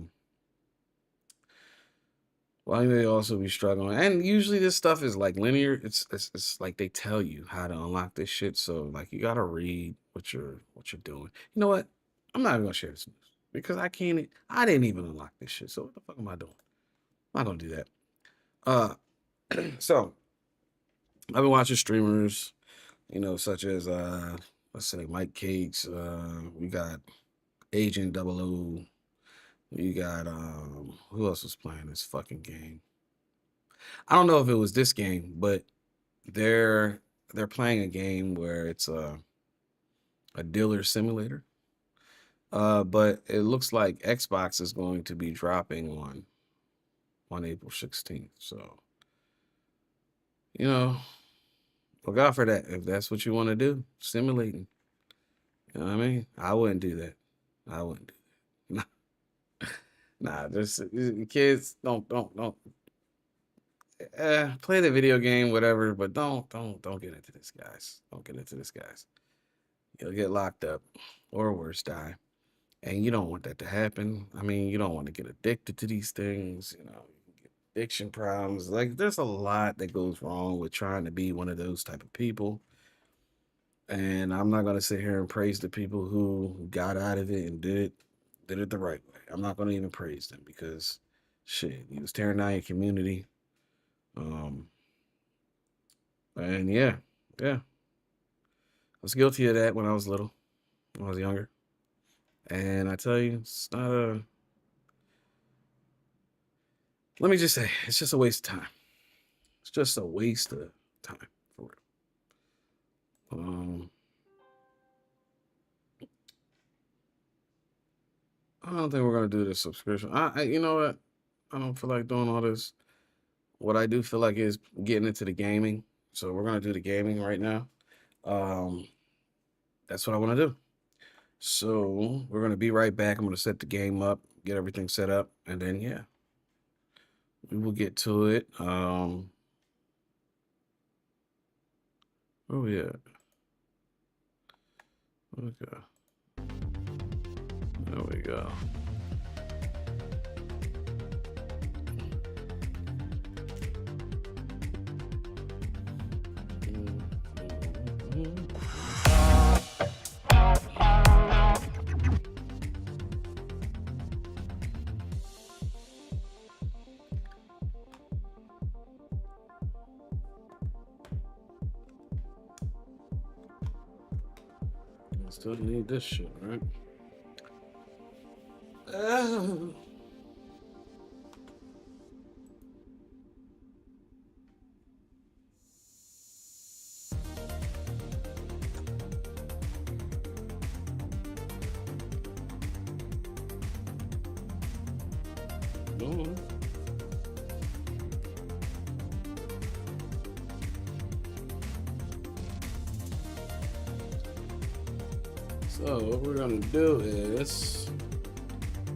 while you may also be struggling, and usually this stuff is like linear. It's like they tell you how to unlock this shit. So like you gotta read what you're doing. You know what? I'm not even gonna share this news because I didn't even unlock this shit. So what the fuck am I doing? I'm not gonna do that. So I've been watching streamers, such as let's say Mike Cakes, we got Agent 00, we got who else was playing this fucking game? I don't know if it was this game, but they're playing a game where it's a dealer simulator. But it looks like Xbox is going to be dropping on April 16th. So, look out for that. If that's what you want to do, simulating. You know what I mean? I wouldn't do that. I wouldn't do that. Nah, just kids don't play the video game, whatever, but don't get into this, guys. Don't get into this, guys. You'll get locked up or worse, die. And you don't want that to happen. I mean, you don't want to get addicted to these things, you can get addiction problems. Like there's a lot that goes wrong with trying to be one of those type of people. And I'm not gonna sit here and praise the people who got out of it and did it the right way. I'm not gonna even praise them because shit, he was tearing down your community. And yeah. I was guilty of that when I was little, when I was younger. And I tell you, let me just say, it's just a waste of time. It's just a waste of time for real. I don't think we're gonna do this subscription. You know what? I don't feel like doing all this. What I do feel like is getting into the gaming. So we're gonna do the gaming right now. That's what I want to do. So we're gonna be right back. I'm gonna set the game up, get everything set up, and then yeah, we will get to it. Where we at? Okay. There we go. Still need this shit, right? No. So what we're gonna do is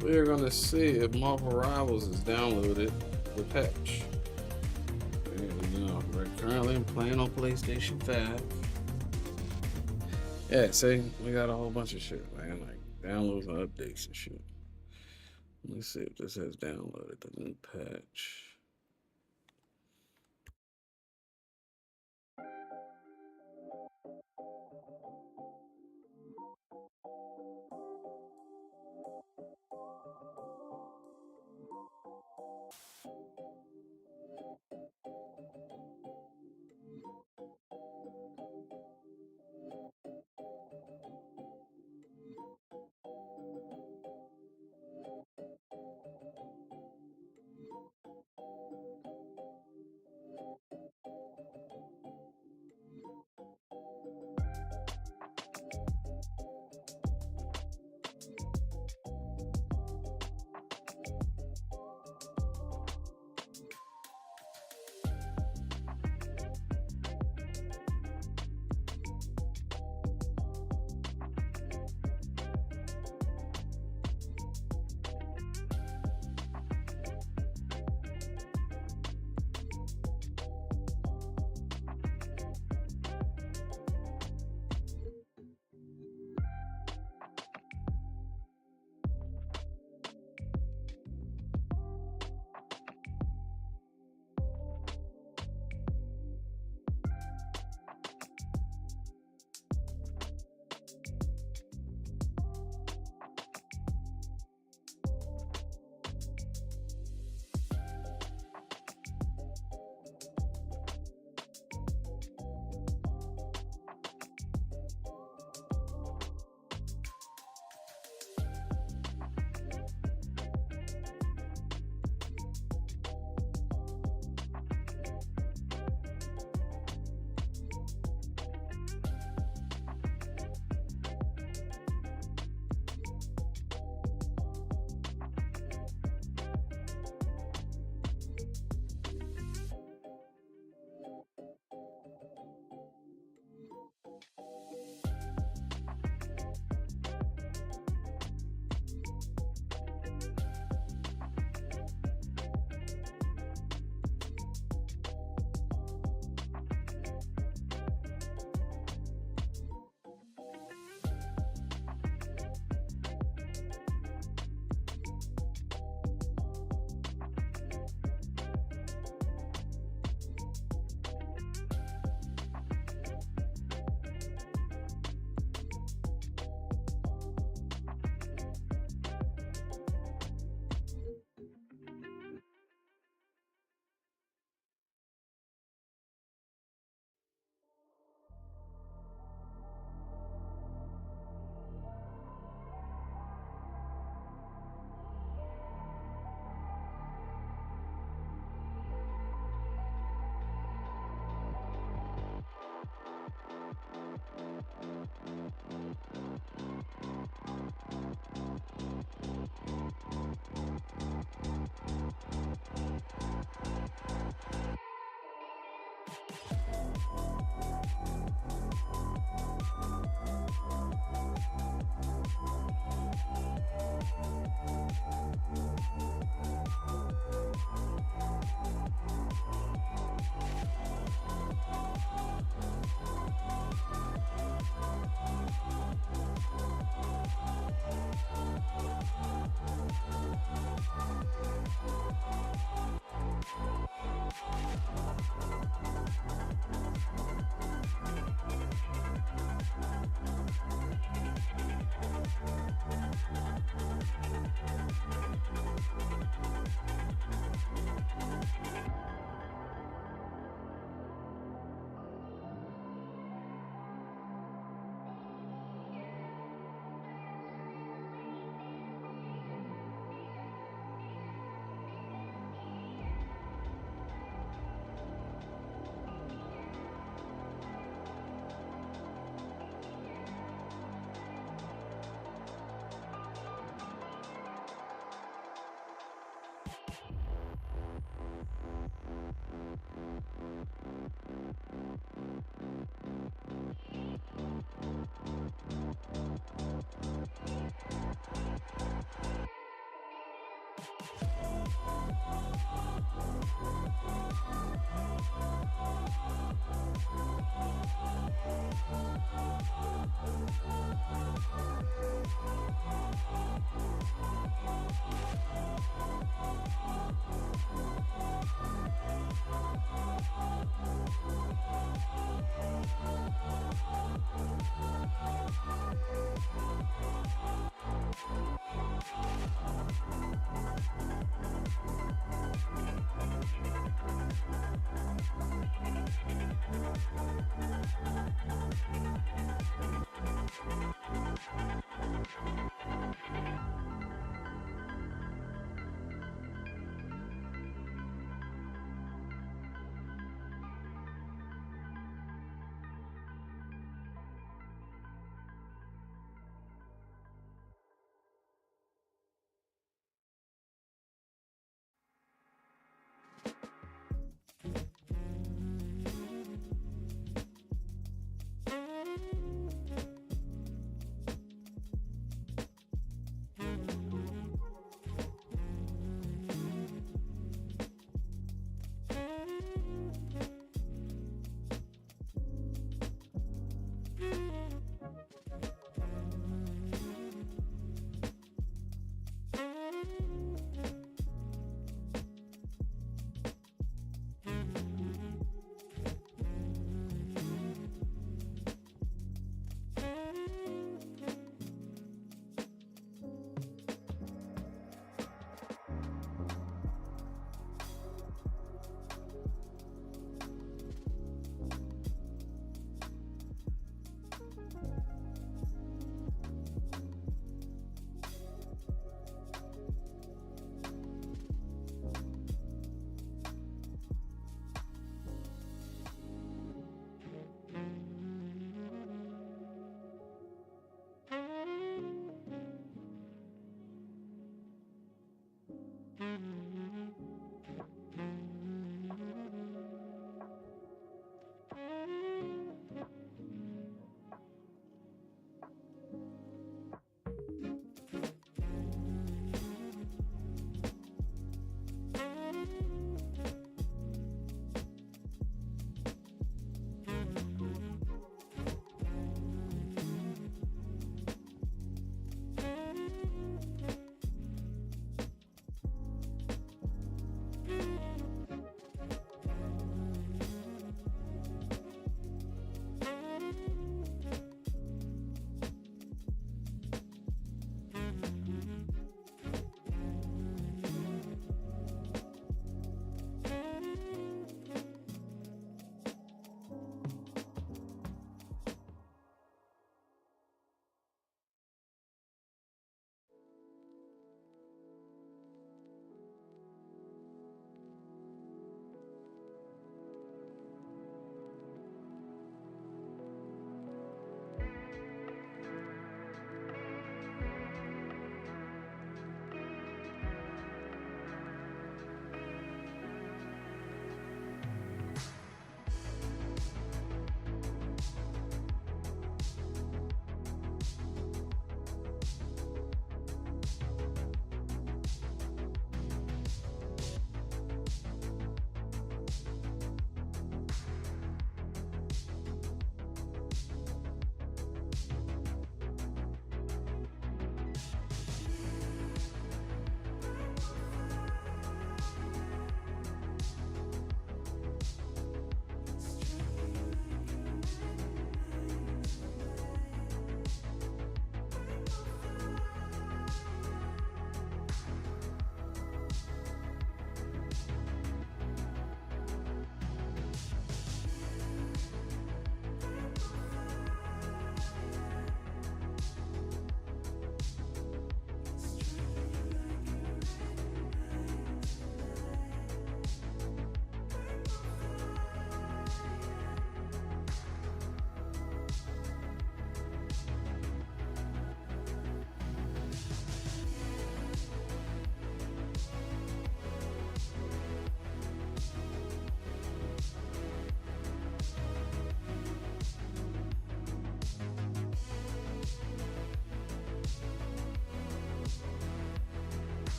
we're gonna see if Marvel Rivals is downloaded the patch. And, you know, we're currently playing on PlayStation 5. Yeah, see, we got a whole bunch of shit, man, like downloads and updates and shit. Let me see if this has downloaded the new patch.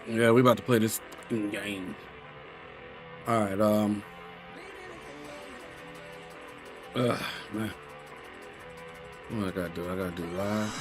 Yeah, we about to play this game. All right, man. What I gotta do? I gotta do live.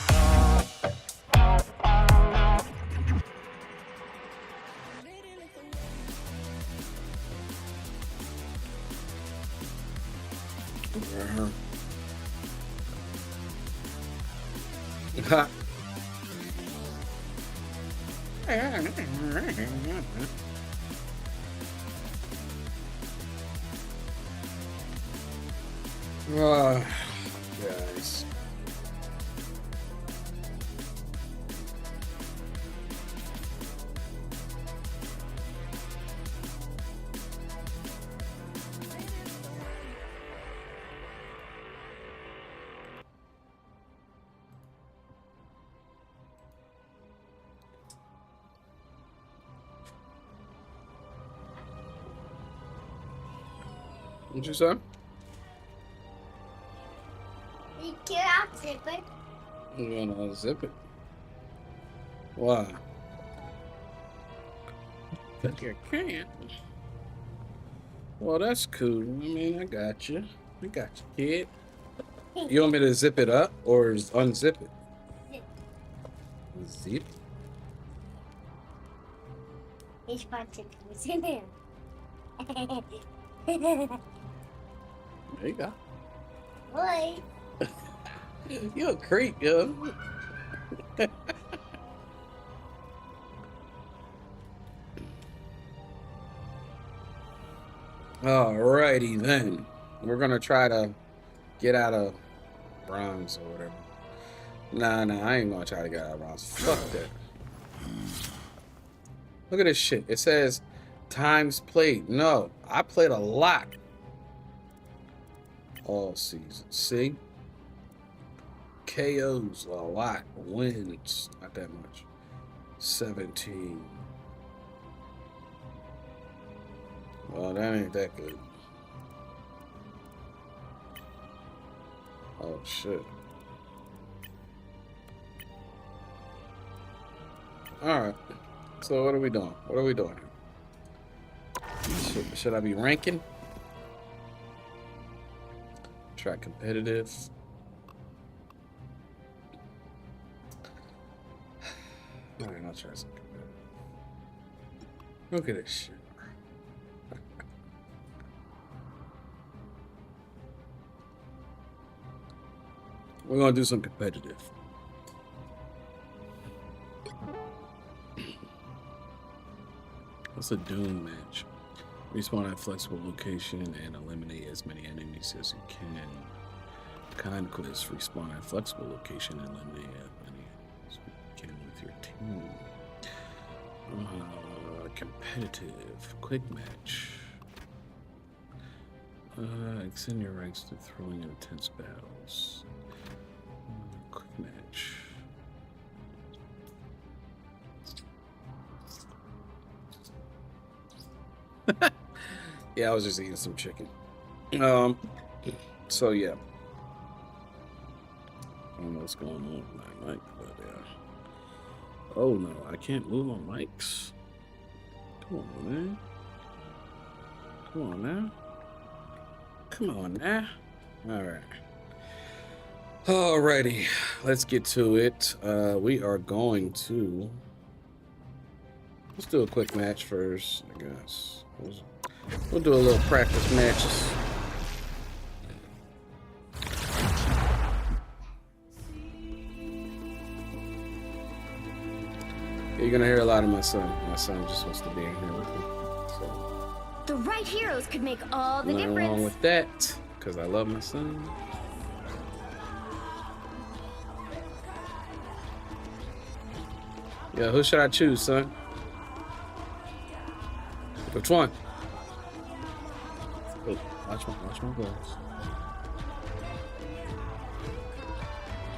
Guys. What you say? You can't zip it. You wanna unzip it? Why? Because you can't. Well, that's cool. I mean, I got you. I got you, kid. You want me to zip it up or unzip it? Zip. Zip. He's punching what's in there. There you go. Boy. You a creep, yo. Alrighty then. We're gonna try to get out of bronze or whatever. Nah, I ain't gonna try to get out of bronze. Fuck that. Look at this shit. It says times played. No, I played a lot. All season. See? KOs a lot. Wins not that much. 17. Well, that ain't that good. Oh shit. Alright. So what are we doing? What are we doing here? Should I be ranking? Try competitive. Alright, I'll try some competitive. Look at this shit. We're gonna do some competitive. What's a Doom match? Respawn at flexible location and eliminate as many enemies as you can. Conquest, respawn at flexible location and eliminate as many as you can with your team. Competitive, quick match. Extend your ranks to throwing intense battles. Quick match. Yeah, I was just eating some chicken. So yeah. I don't know what's going on with my mic, but yeah. Oh no, I can't move on mics. Come on, man. Come on now. Come on now. Alright. Alrighty. Let's get to it. We are going to... Let's do a quick match first, I guess. We'll do a little practice matches. You're gonna hear a lot of my son. My son just wants to be in here with me. So The right heroes could make all the nothing difference. wrong with that, because I love my son. Yeah, who should I choose, son? Which one? Oh, watch my balls.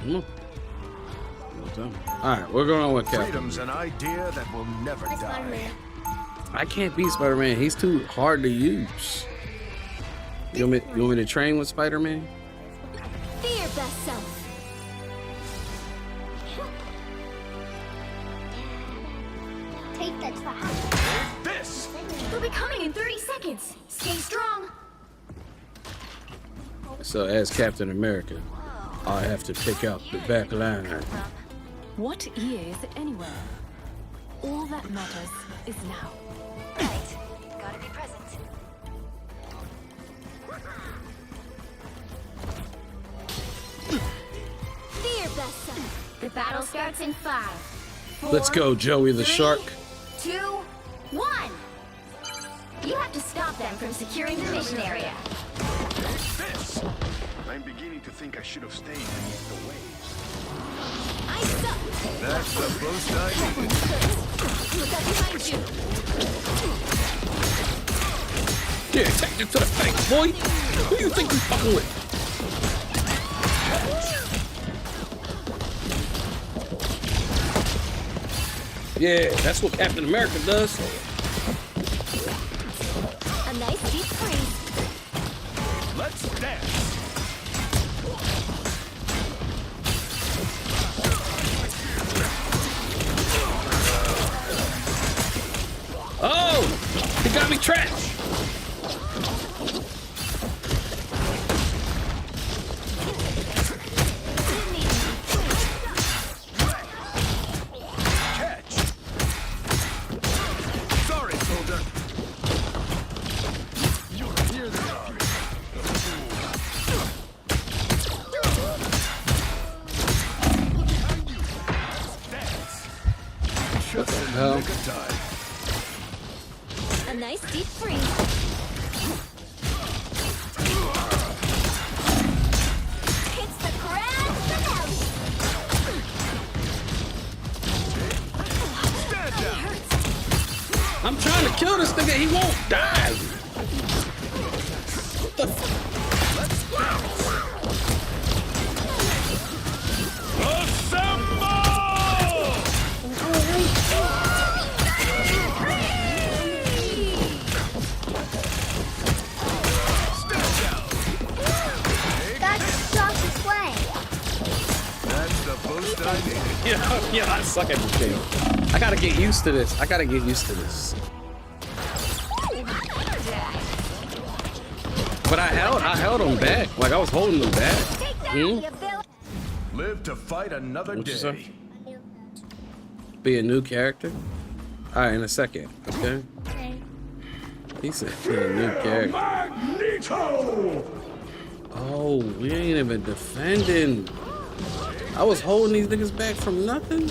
Come on. Alright, we're going with Captain. Freedom's an idea that will never die. I can't beat Spider-Man. He's too hard to use. You want me to train with Spider-Man? Be your best yourself. Take the trash. This! They'll be coming in 30 seconds. Stay strong. So as Captain America, I have to take out the back line. What year is it anyway? All that matters is now. Right. Gotta be present. Fear, best son. The battle starts in 5. 4, Let's go, Joey the 3, Shark. 2, 1. You have to stop them from securing the mission area. This! I'm beginning to think I should have stayed beneath the waves. I suck. That's the boost I needed. Look up behind you. Yeah, take it to the face, boy. Who you think you fucking with? Yeah, that's what Captain America does. A nice deep freeze. Let's dance! Oh, he got me trapped. Sorry, soldier. You'll hear this. What the hell? A nice deep freeze. Hits the ground finale. I'm trying to kill this nigga. He won't die. What the That's Josh's way. That's the boost I needed. Yeah, I suck at this game. I gotta get used to this. I gotta get used to this. But I held him back. Like I was holding him back. Live to fight another What'd you day. say? Be a new character? Alright, in a second, okay? He said be a new character. Magneto! Oh, we ain't even defending. I was holding these niggas back from nothing.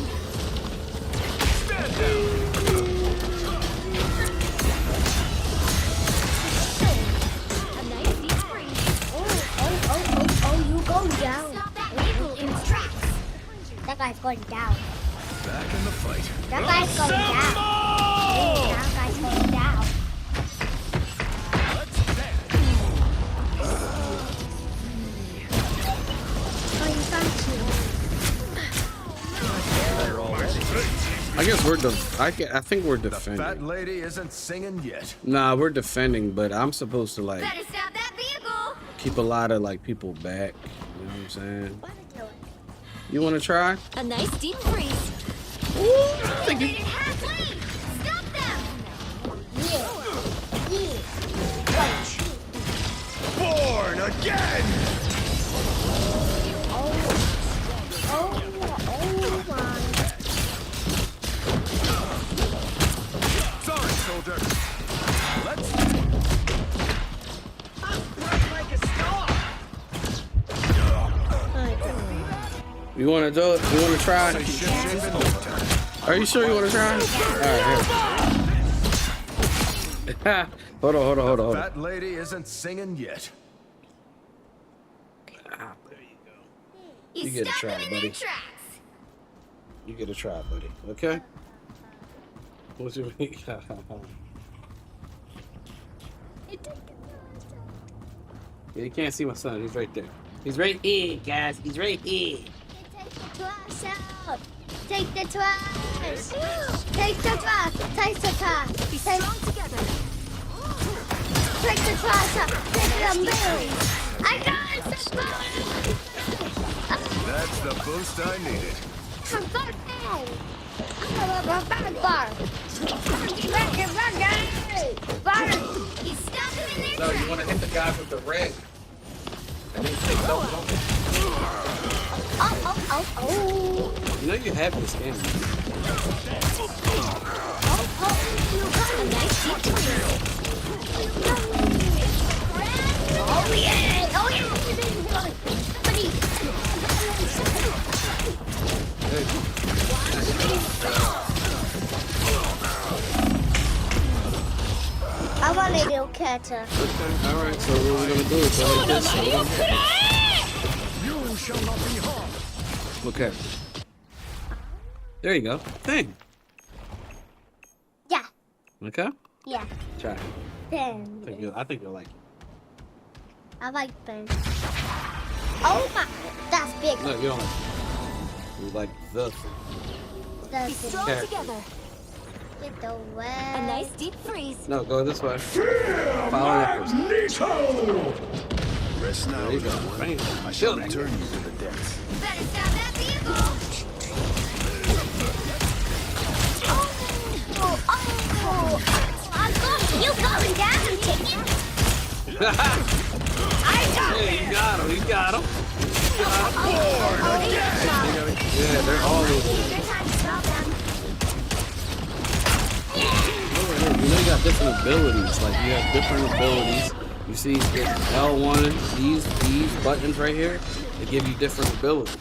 Oh, you go down. Stop that vehicle in its tracks. That guy's going down. Back in the fight. That guy's going down. That guy's going down. Oh, you I guess we're I think we're The fat defending. lady isn't singing yet. Nah, we're defending, but I'm supposed to like better stop that vehicle. keep a lot of like people back. You know what I'm saying? You want to try? A nice deep freeze. Elevated half lane. Stop them. Born again! Oh my. Sorry, soldier. Let's You want to do it? You want to try? Are you sure you want to try? All right. Hold on. Fat lady isn't singing yet. You get a try, buddy. You get a try, buddy. Okay? What's your mean? Yeah, you can't see my son. He's right there. He's right here, guys. He's right here. Trash out. Take the trash. Take the trash. Take the trash. Be strong together. Take the trash out. Take the mirror. I got it. That's the boost I needed. No, you want to hit the guy with the red. And then take those off. You know you have this game. Oh yeah! Oh yeah! I want a little catcher. Okay, alright, so what we're gonna do is go like this. You shall not be harmed. Okay. There you go. Thing. Yeah. Okay? Yeah. Try it. Pen. I think you'll like it. I like pen. Oh my! That's big. No, you don't like it. You like the thing. That's Strong Character. together. Get the A way. nice deep freeze. No, go this way. Follow that person. Rest now, There you go. little one. Bam. I shall Kill that. return you to the depths. Better stop that vehicle. You going down, chicken? I got Yeah, you got him. You got him. Yeah, they're all over. You know you got different abilities. Like you have different abilities. You see L1, these buttons right here, they give you different abilities.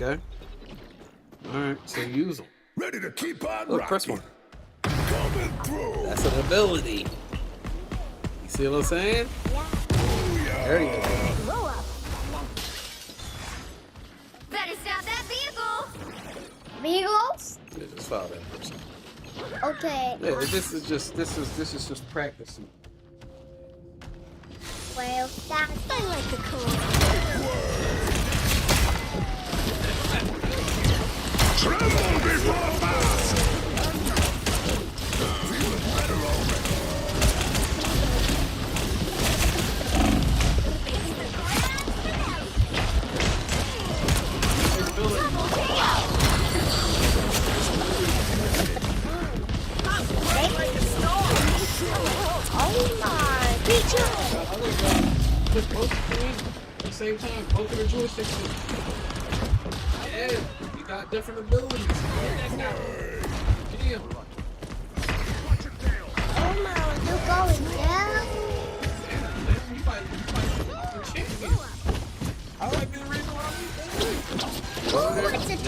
Okay? Alright, so use them. Ready to keep on Look, press rocking. one. Coming through. That's an ability. You see what I'm saying? There you go. Roll up. Better stop that vehicle. Vehicles? Yeah, just follow that person. Okay. Yeah, this is just practicing. Well, that I like the cool. Tremble before fast. Feeling better already. Oh my! Picture. Put both things at the same time. Both of the joysticks. Yeah, you got different abilities. Damn. Oh my! You're going down. I like the reason why What's it?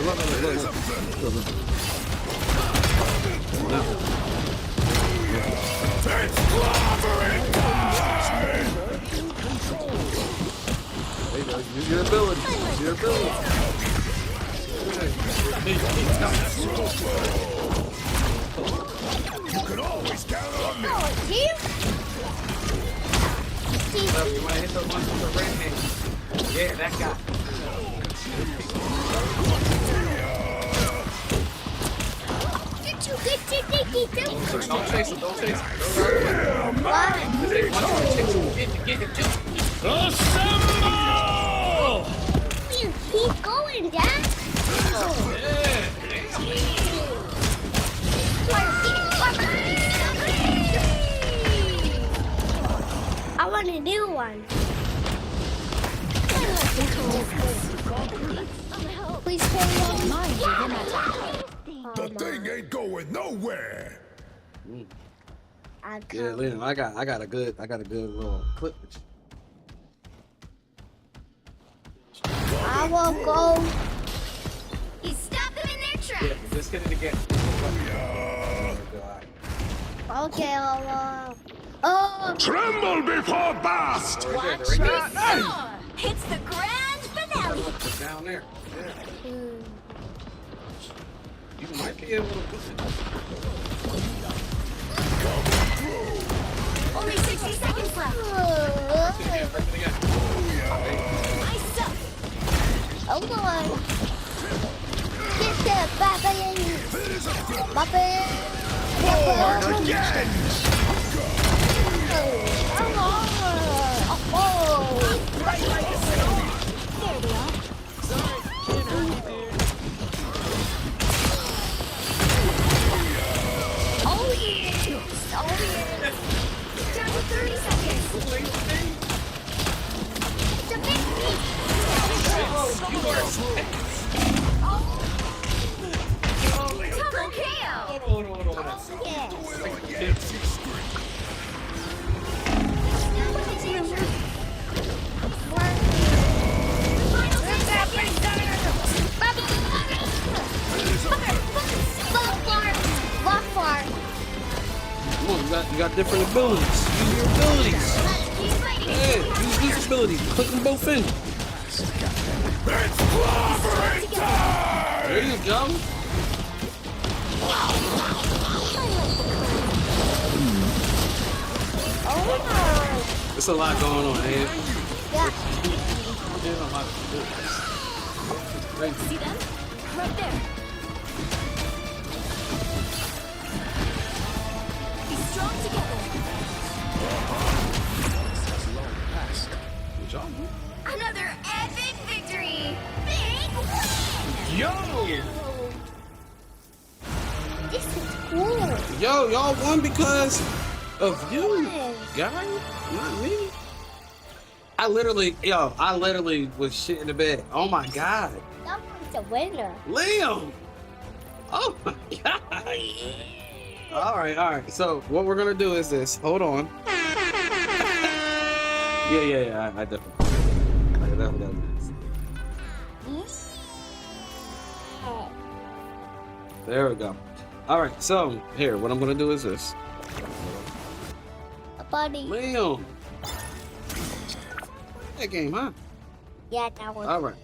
It's clobbering time. There you go. Use your ability. Use your ability. You can always count on me. So you want to hit the one with the red hand. Yeah, that guy. Don't chase him. Don't chase him. Get him. Assemble! You keep going, Dad. I want a new one. Please carry on. The thing ain't going nowhere. Yeah, Leon, I got a good little clip with you. I will go. You stop them in their tracks. Yeah, just hit it again. Okay, I'll, oh. Tremble before blast. Right there. Hits the grand finale. Down there. Yeah. You might be able to put it. Only 60 seconds left. Nice up. Oh boy. Get that, Bobby. Bobby. Forward again. There they are. Come on, you got different abilities. Use your abilities. Yeah, use these abilities. Put them both in. There you go. There's a lot going on, man. Yeah. See them? Right there. Be strong together. Good job. Another epic victory. Big win. Yo! This is cool. Yo, y'all won because of you, guy, not me. I literally was shit in the bed. Oh my god. That one's a winner. Liam! Oh my god. Alright. So what we're gonna do is this. Hold on. Yeah. I definitely. There we go. Alright, so here, what I'm gonna do is this. A buddy. Liam! That game, huh? Yeah, that one. Alright.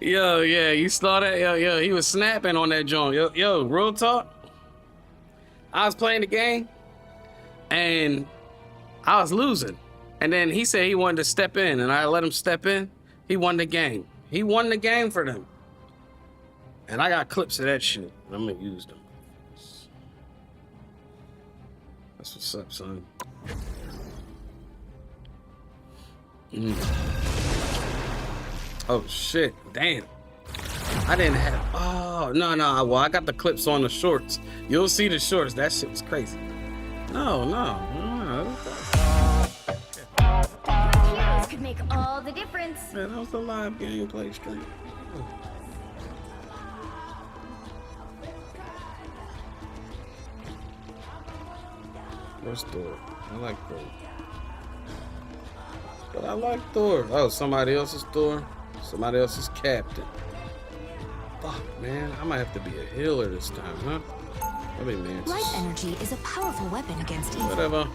Yo, yeah, you saw that? Yo, he was snapping on that joint. Yo, real talk. I was playing the game, and I was losing. And then he said he wanted to step in, and I let him step in. He won the game. He won the game for them. And I got clips of that shit. I'm gonna use them. That's what's up, son. Oh shit, damn. I didn't have, oh, no, well, I got the clips on the shorts. You'll see the shorts. That shit was crazy. No. Heroes could make all the difference. Man, that was the live gameplay stream. Where's Thor? I like Thor. But I like Thor. Oh, somebody else's Thor? Somebody else's captain. Fuck, man. I might have to be a healer this time, huh? I'll be Mantis. Life energy is a powerful weapon against evil. Whatever.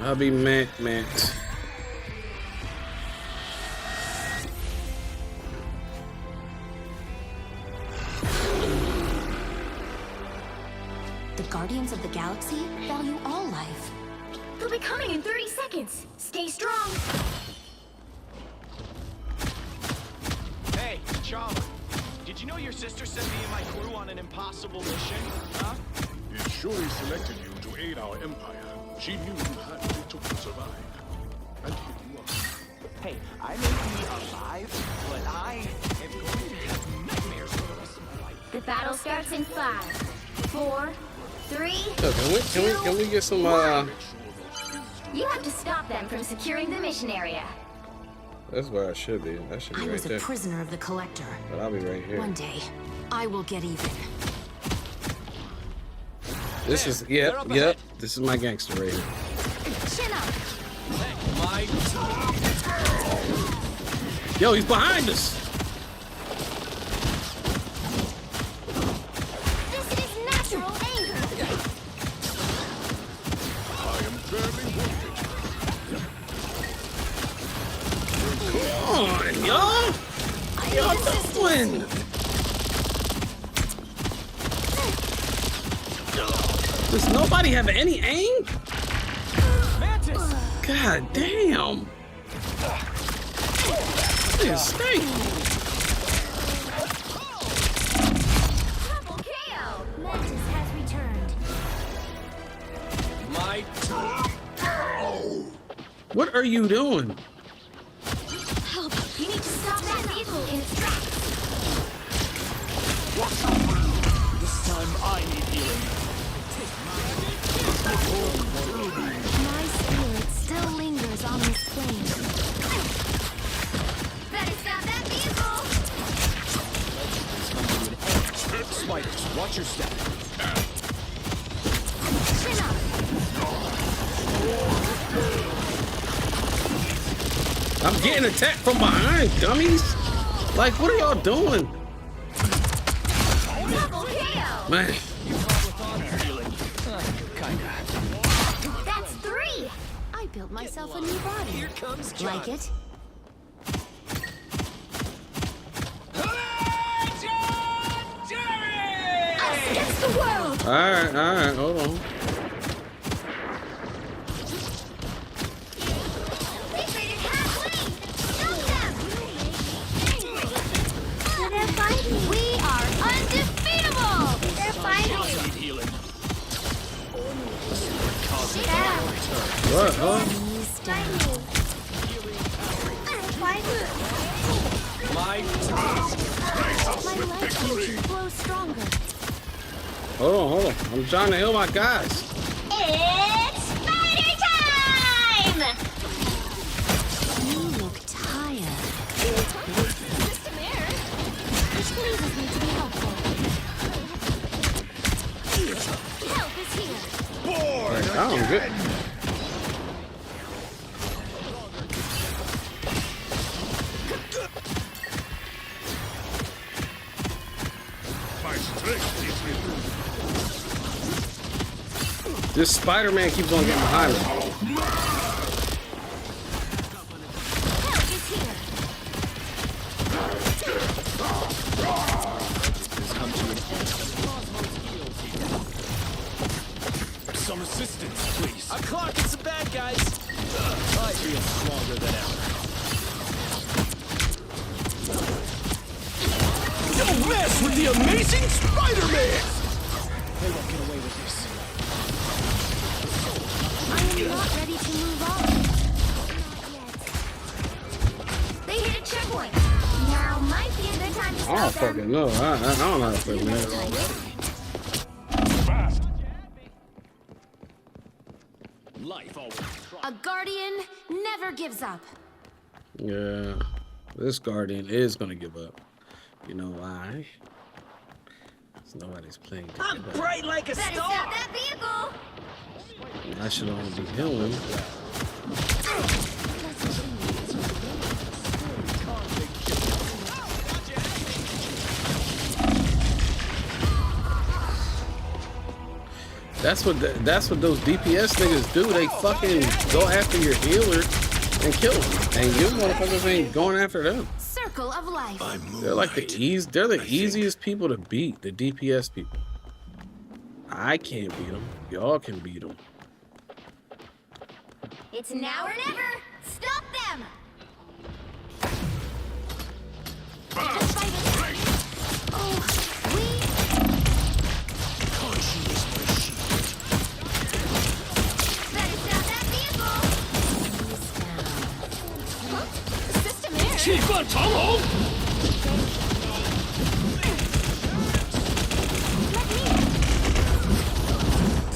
I'll be Mantis. The Guardians of the Galaxy value all life. They'll be coming in 30 seconds. Stay strong. Hey, T'Challa. Did you know your sister sent me and my crew on an impossible mission? Huh? It surely selected you to aid our empire. She knew you had what it took to survive. And here you are. Hey, I may be alive, but I am going to have nightmares for the rest of my life. The battle starts in 5, 4, 3, So can we get some You have to stop them from securing the mission area. That's where I should be. That should be I right was a there. prisoner of the Collector. But I'll be right here. One day, I will get even. This is yep. This is my gangster right here. Chin up. Yo, he's behind us. This is natural anger. I am fairly wounded. Come on, y'all. Y'all doing? Does nobody have any aim? Mantis! God damn. This stink. Double KO. Mantis has returned. My What are you doing? Help. You need to stop that vehicle in its tracks. This time I need healing. My spirit still lingers on this plane. Better stop that vehicle. Spiders, watch your step. Chin up. I'm getting attacked from behind, dummies. Like, what are y'all doing? Double KO. Man. That's 3. I built myself a new body. Here comes John. Like it? Us against the world. All right, hold on. They traded halfway. Stop them. They're fighting. We are undefeatable. They're fighting. Need healing. What, huh? My life energy flows stronger. Hold on. I'm trying to heal my guys. It's spider time! You look tired. System error. Which pleases me to be helpful. Help is here. I'm good. My strength is renewed. This Spider-Man keeps on getting behind me. Help is here. Some assistance, please. I'm clocking some bad guys. I feel stronger than ever. Don't mess with the amazing Spider-Man! They won't get away with this. I am not ready to move on. Not yet. They hit a checkpoint. Now might be a good time to stop I don't them. fucking know. I don't know how to play that. A guardian never gives up. Yeah, this Guardian is gonna give up. You know why? Because nobody's playing. I'm bright like a Better star. stop that vehicle. I should only be healing. That's what those DPS niggas do. They fucking go after your healer and kill them, and you motherfuckers ain't going after them. Circle of life. They're like they're the easiest people to beat, the DPS people. I can't beat them. Y'all can beat them. It's now or never. Stop them.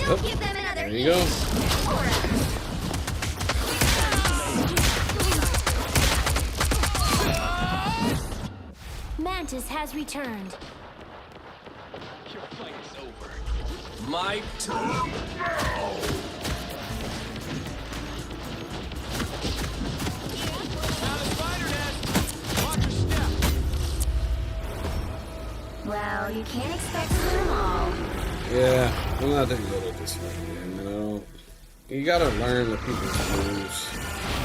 Don't give them another There you go. Mantis has returned. Your fight is over. My turn. Well, you can't expect to win them all. Yeah, I'm not that good at this one, man. You know, you gotta learn the people's moves.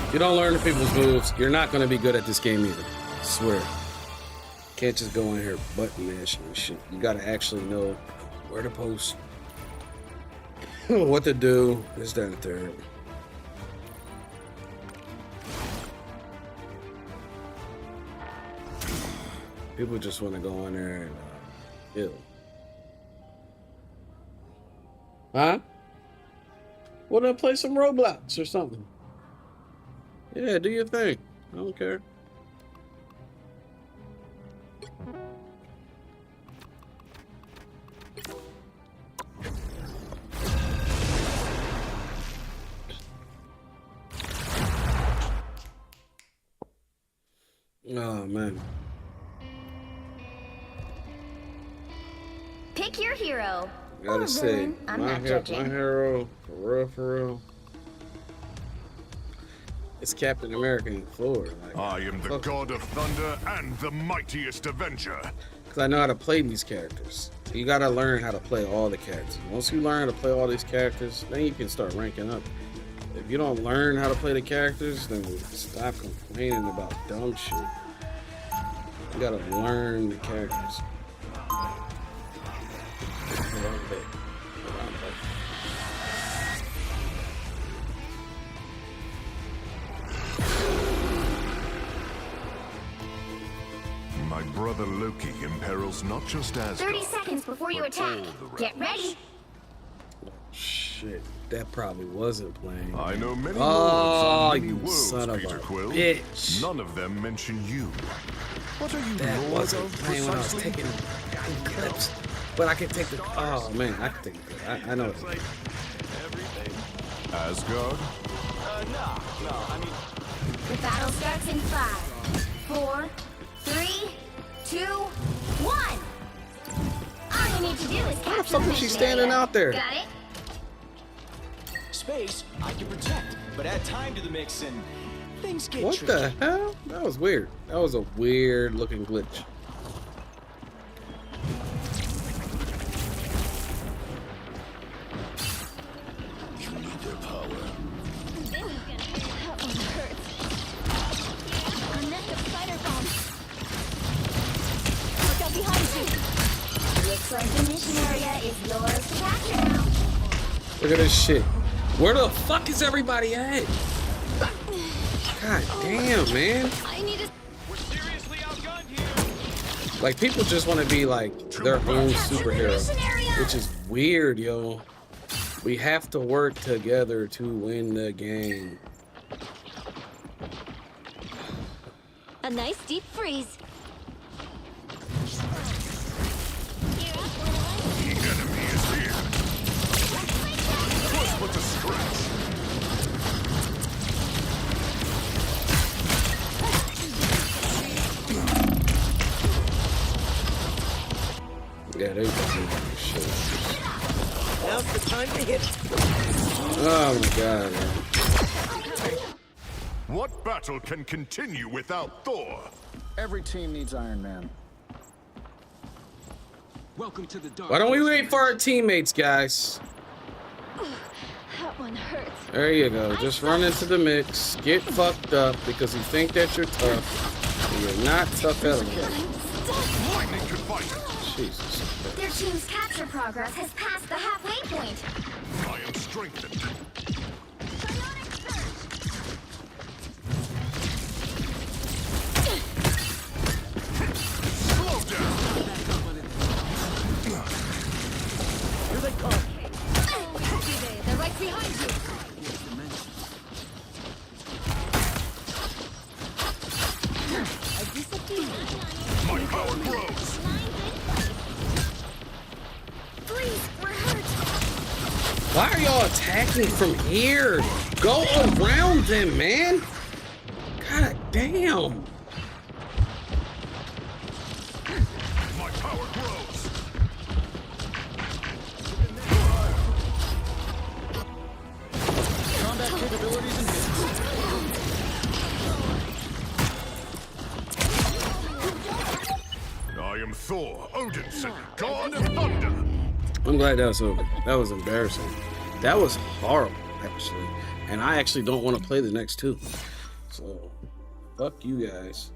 If you don't learn the people's moves, you're not gonna be good at this game either. I swear. Can't just go in here button mashing and shit. You gotta actually know where to post, what to do, this, that, and third. People just want to go in there and kill. Huh? Well, then play some Roblox or something. Yeah, do your thing. I don't care. Oh, man. Pick your hero. Gotta Or say, villain. I'm my not judging. hero, for real. It's Captain America in Thor. Like, I am the god of thunder and the mightiest avenger. because I know how to play these characters. You gotta learn how to play all the characters. Once you learn how to play all these characters, then you can start ranking up. If you don't learn how to play the characters, then stop complaining about dumb shit. You gotta learn the characters. My brother Loki imperils not just Asgard. 30 seconds before you but attack. all the realms. Get ready. Shit, that probably wasn't playing. I know many Oh, lords on many you worlds, son of Peter a Quill. bitch. None of them mention you. What are you That lord wasn't of playing when I was precisely? taking clips. But I can take the. Oh man, I can take it. I know it. Asgard? No, I mean... The battle starts in 5, 4, 3, 2, 1. All you need to do is capture How the fuck the was she mission standing area. out there? Got it? Space, I can protect, but add time to the mix and things get What tricky. the hell? That was weird. That was a weird looking glitch. You need their power. That one hurts. A nest of spider bombs. Look out behind you. Looks like the mission area is yours to capture now. Look at this shit. Where the fuck is everybody at? God damn, man. We're seriously outgunned here. Like, people just want to be like their own superhero, which is weird, yo. We have to work together to win the game. A nice deep freeze. The enemy is here. Close but to stretch. Yeah, they fucking shit. Now's the time to hit. Oh my god, man. What battle can continue without Thor? Every team needs Iron Man. Welcome to the dark. Why don't we wait for our teammates, guys? That one hurts. There you go. Just run into the mix, get fucked up because you think that you're tough. And you're not tough at all. Lightning can fight. Jesus. Their team's capture progress has passed the halfway point. I am strengthened. Slow down. Here they come. They're right behind you. I disappeared. My power grows. Freeze, we're hurt. Why are y'all attacking from here? Go around them, man. God damn. My power grows. Combat capabilities enhanced. I am Thor, Odinson, God of Thunder. I'm glad that was embarrassing. That was horrible, actually. And I actually don't want to play the next two. So, fuck you guys.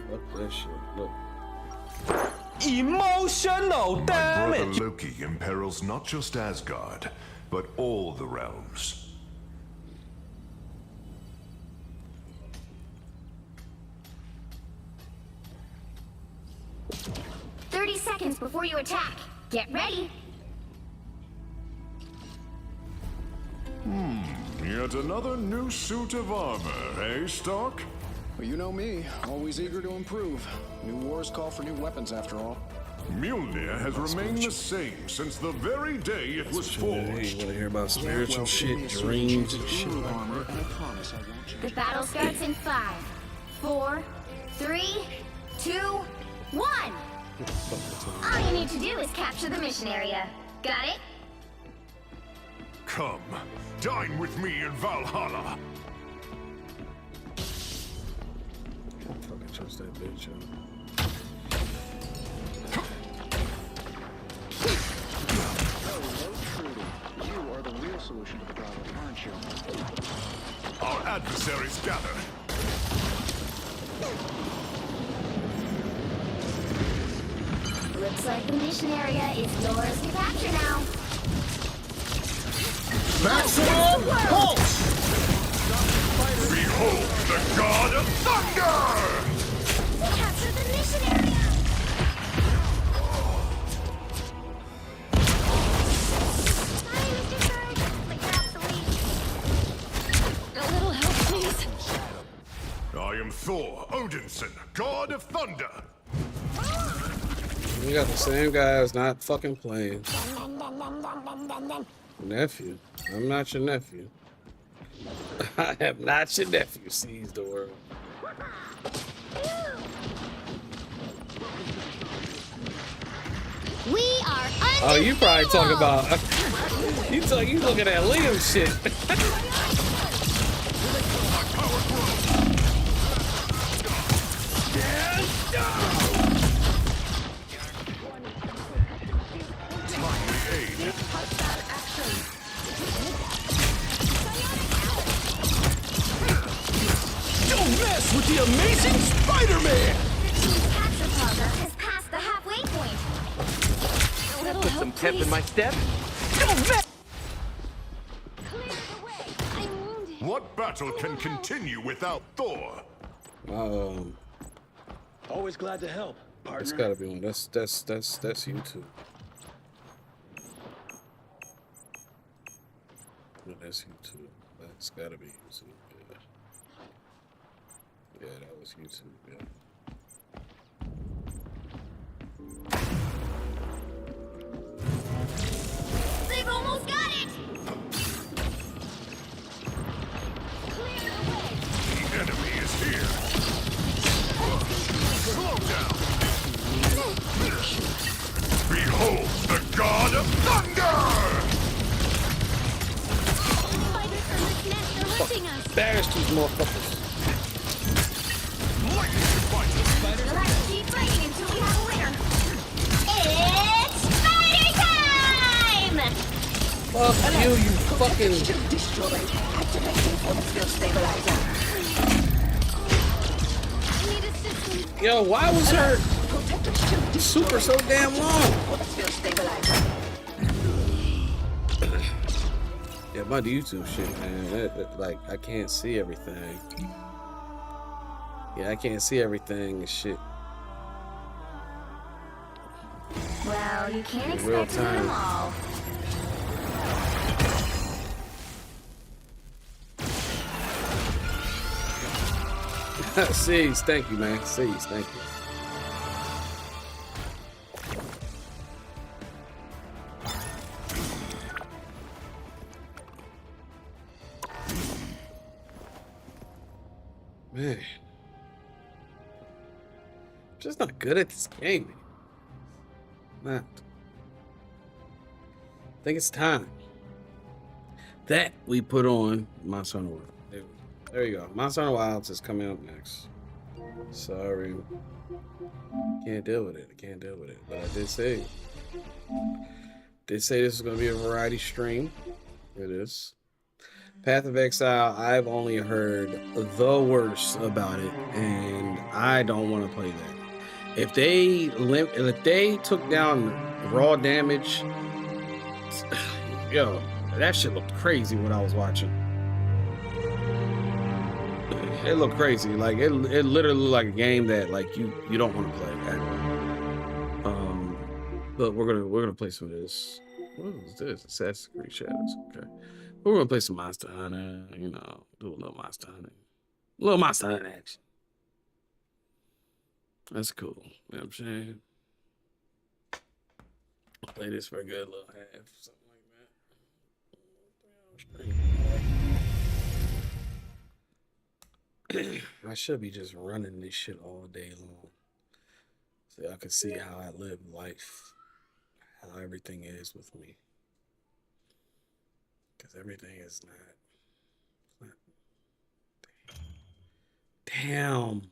Fuck that shit. Look. Emotional My brother damage. Loki imperils not just Asgard, but all the realms. Seconds before you attack. Get ready. Yet another new suit of armor, eh, Stark? Well, you know me, always eager to improve. New wars call for new weapons, after all. Mjolnir has remained the same since the very day it was forged. Hey, you want to hear about spiritual shit, dreams and shit like that? The battle starts in 5, 4, 3, 2, 1. All you need to do is capture the mission area. Got it? Come, dine with me in Valhalla. Can't fucking trust that bitch, yo. You are the real solution to the problem, aren't you? Our adversaries gather. Looks like the mission area is yours to capture now. Maximum pulse! Behold the God of Thunder! Capture the mission area! Sorry, Mr. Bird, but you're obsolete. A little help, please. I am Thor, Odinson, God of Thunder. We got the same guys not fucking playing. Nephew. I'm not your nephew. I am not your nephew, sees the world. We are Oh, you probably talk about you looking at Liam shit. Don't mess with the amazing Spider-Man! The team's capture progress has passed the halfway point. A little Put some pep in my step. What battle can continue without Thor? Always glad to help, partner. That's gotta be one. That's YouTube. No, that's YouTube. That's gotta be YouTube. Yeah. Yeah, that was YouTube. Yeah. They've almost got it! The enemy is here. Slow down. Behold the god of thunder! Spiders from this nest are lifting us. Bash these motherfuckers. Let's keep fighting until we have a winner. It's spider time! Fuck you, you fucking. Yo, why was her super so damn long? Yeah, my YouTube shit, man. Like, I can't see everything. Yeah, I can't see everything and shit. Well, you can't In real expect to do them all. Seas, thank you, man. Seas, thank you. Man. I'm just not good at this game. Not. I think it's time that we put on Monster Hunter World. There you go. Monster Hunter Wilds is coming up next. Sorry. Can't deal with it. I can't deal with it. But I did say this is going to be a variety stream. It is. Path of Exile, I've only heard the worst about it, and I don't want to play that. If they took down raw damage, yo, that shit looked crazy when I was watching. It looked crazy. Like it literally looked like a game that like you don't want to play at all. But we're gonna play some of this. What is this? Assassin's Creed Shadows. Okay. We're gonna play some Monster Hunter, you know, do a little Monster Hunter. A little Monster Hunter action. That's cool. You know what I'm saying? Play this for a good little half, something like that. I should be just running this shit all day long. So y'all can see how I live life. How everything is with me. Because everything is not. Damn.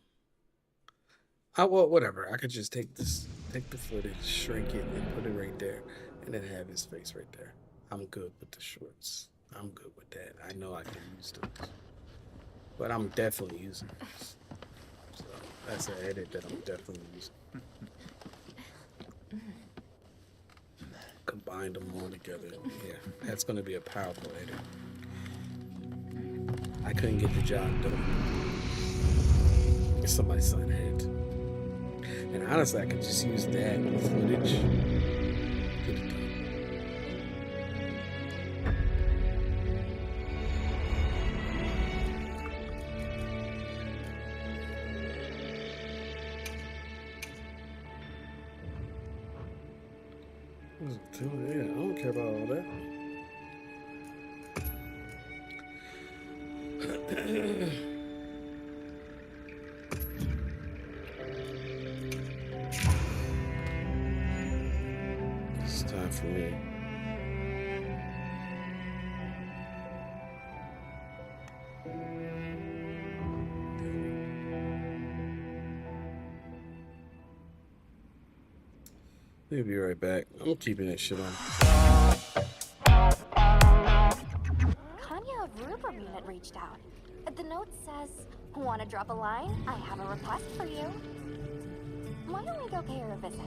Well, whatever. I could just take the footage, shrink it, and put it right there, and then have his face right there. I'm good with the shorts. I'm good with that. I know I can use those, but I'm definitely using this. So that's an edit that I'm definitely using. Combine them all together. Yeah, that's gonna be a powerful edit. I couldn't get the job done. Somebody's son had to. And honestly, I could just use that footage. Get it done. Yeah, I don't care about all that. It's time for me. We'll be right back. I'm keeping that shit on. Kanya of Rumor Unit reached out. The note says, "Want to drop a line? I have a request for you. Why don't we go pay her a visit?"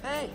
Hey!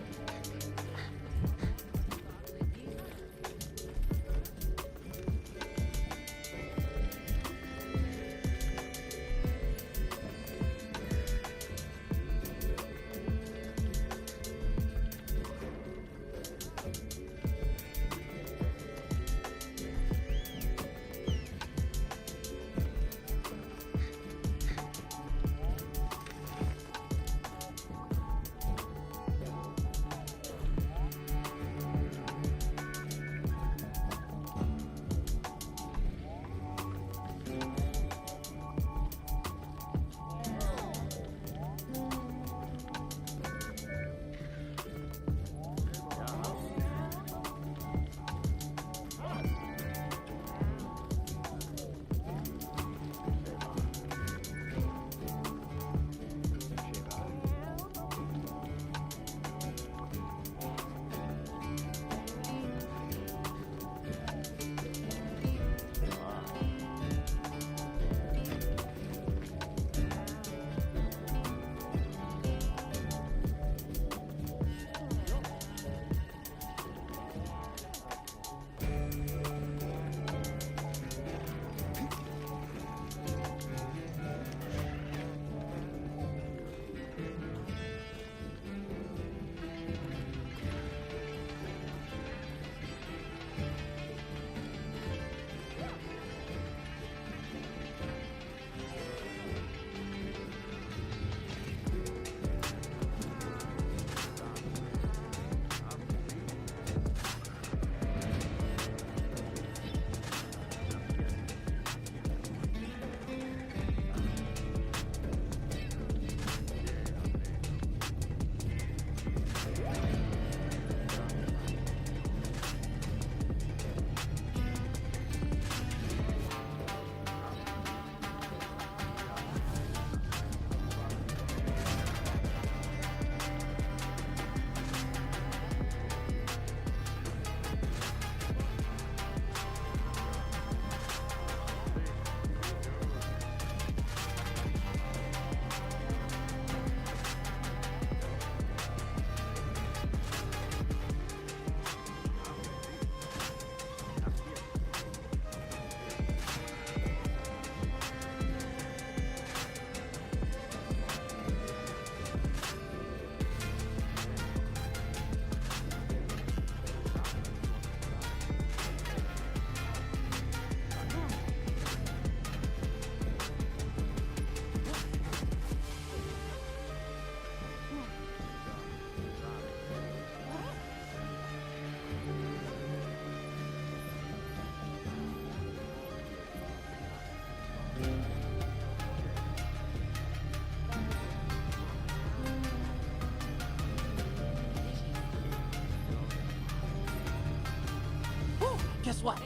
Guess what?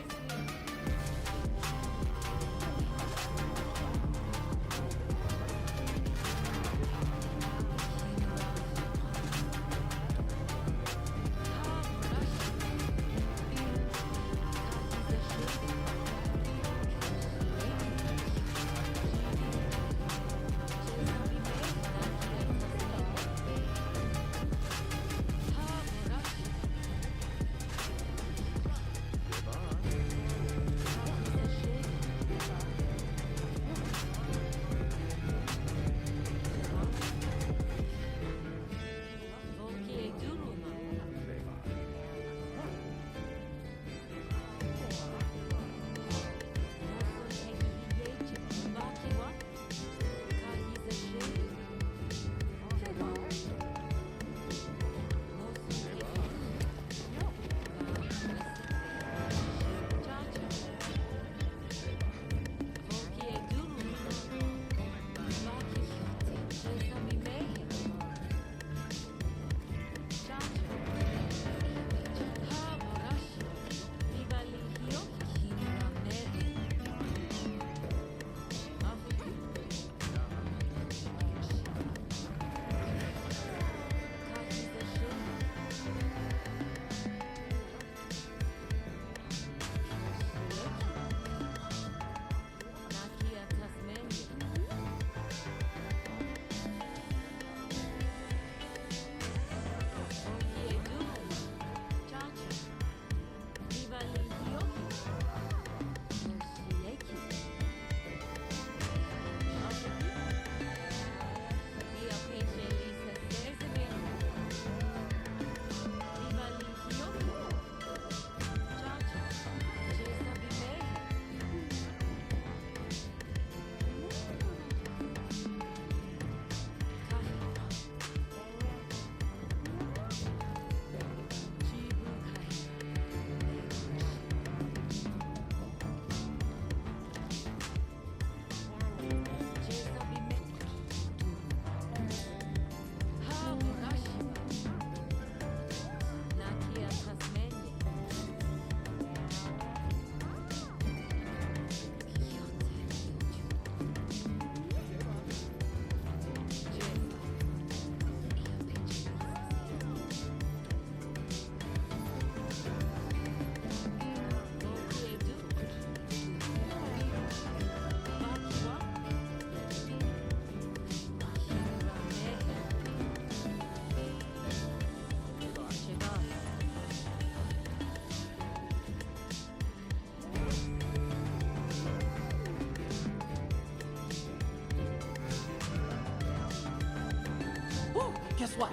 Guess what?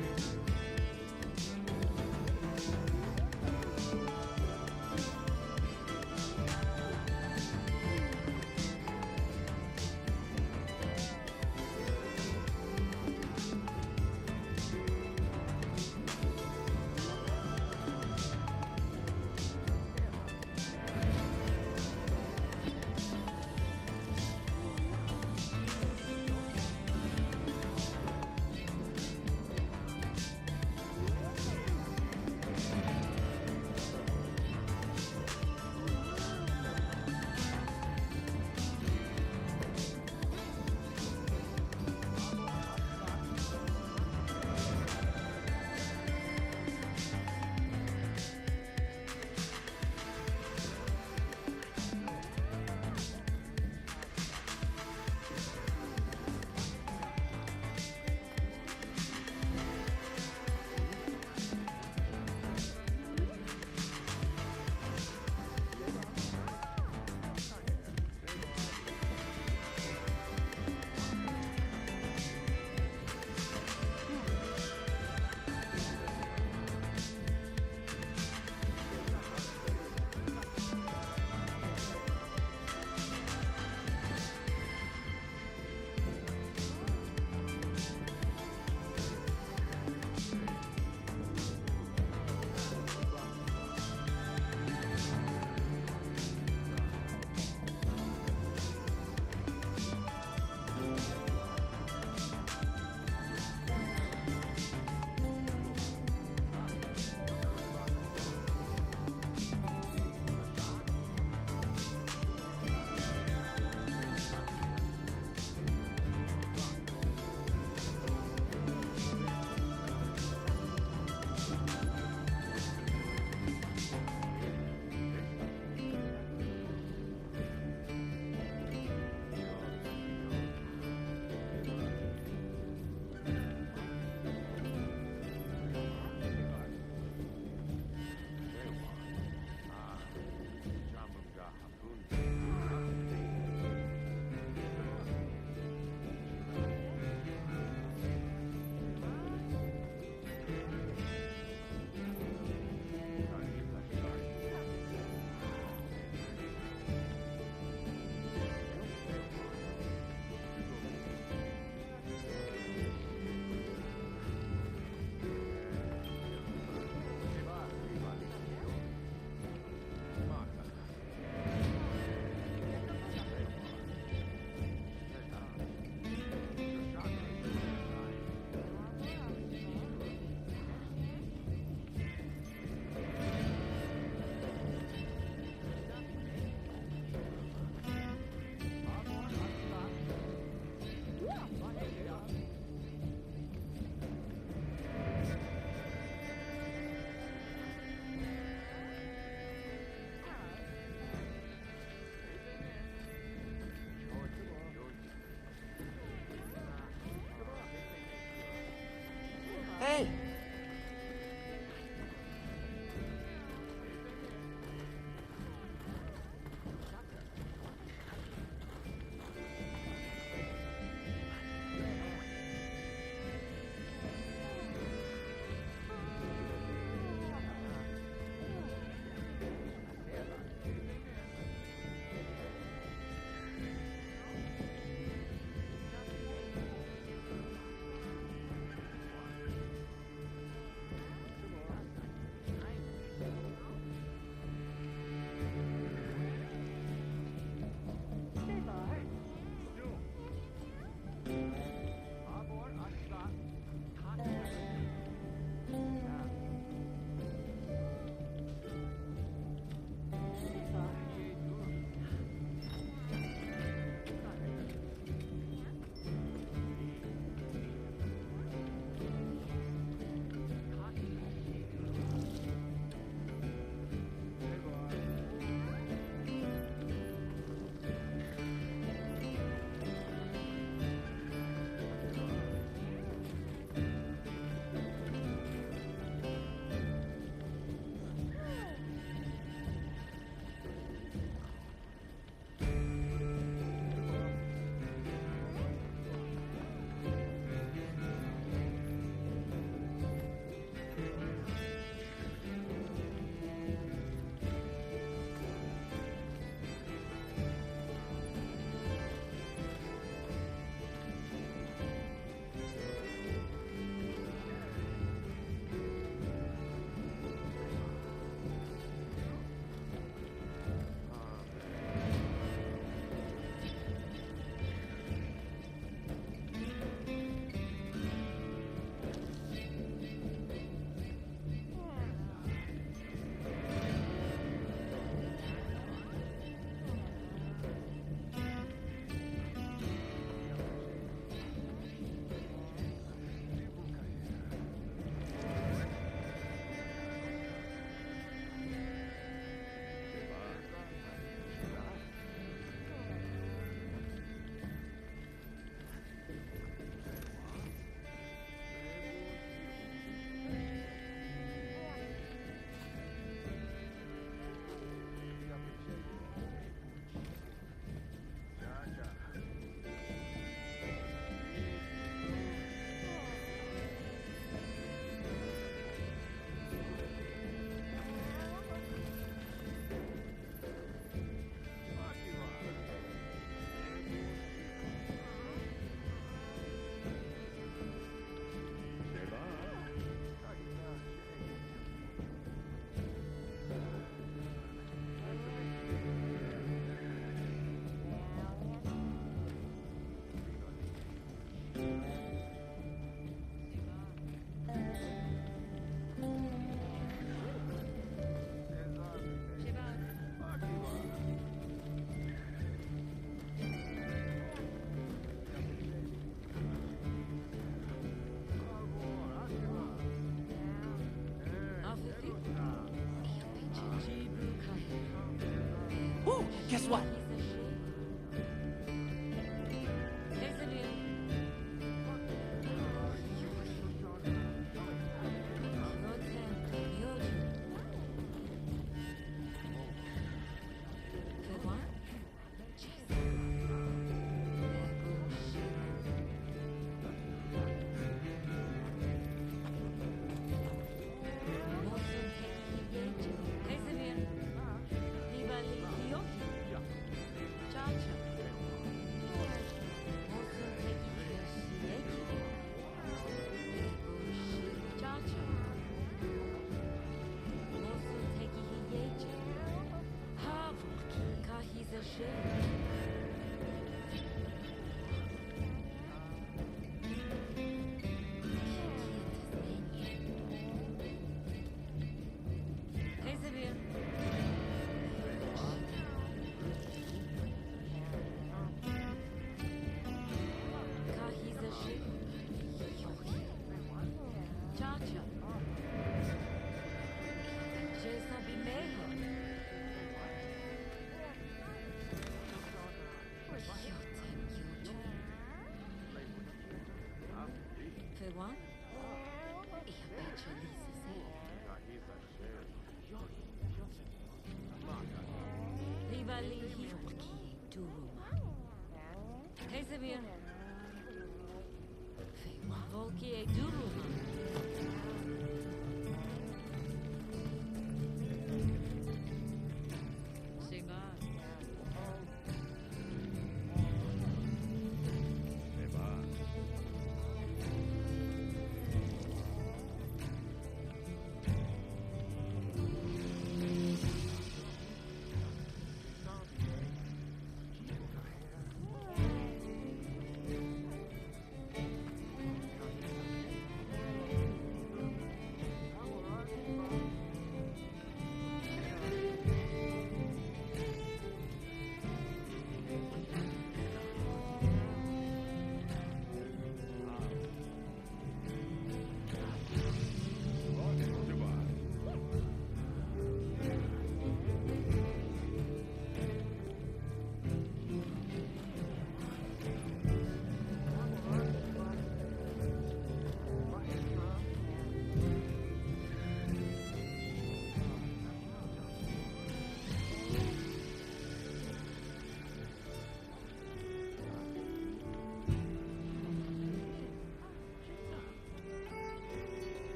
guess what?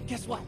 Guess what?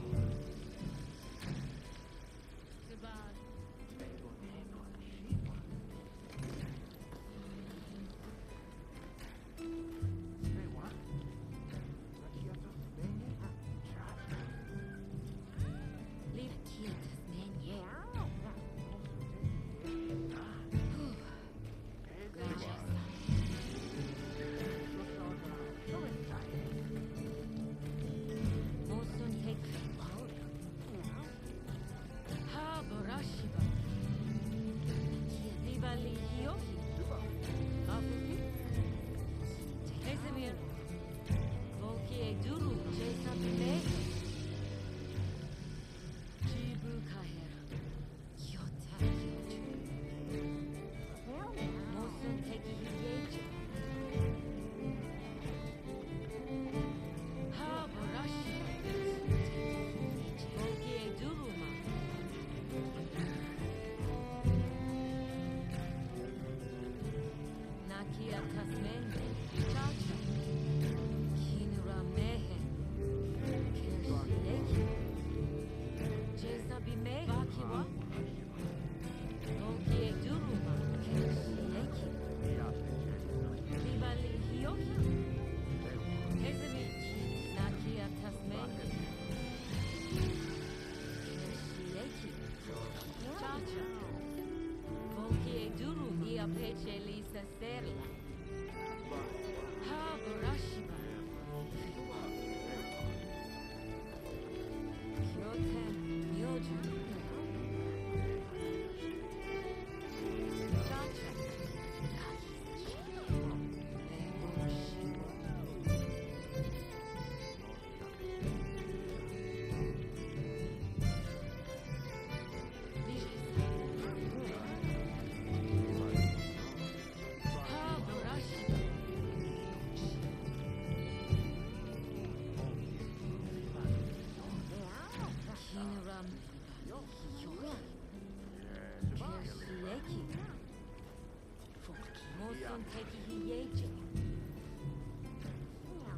serla. Ha borashiba. Kyoten myoju. Chacha.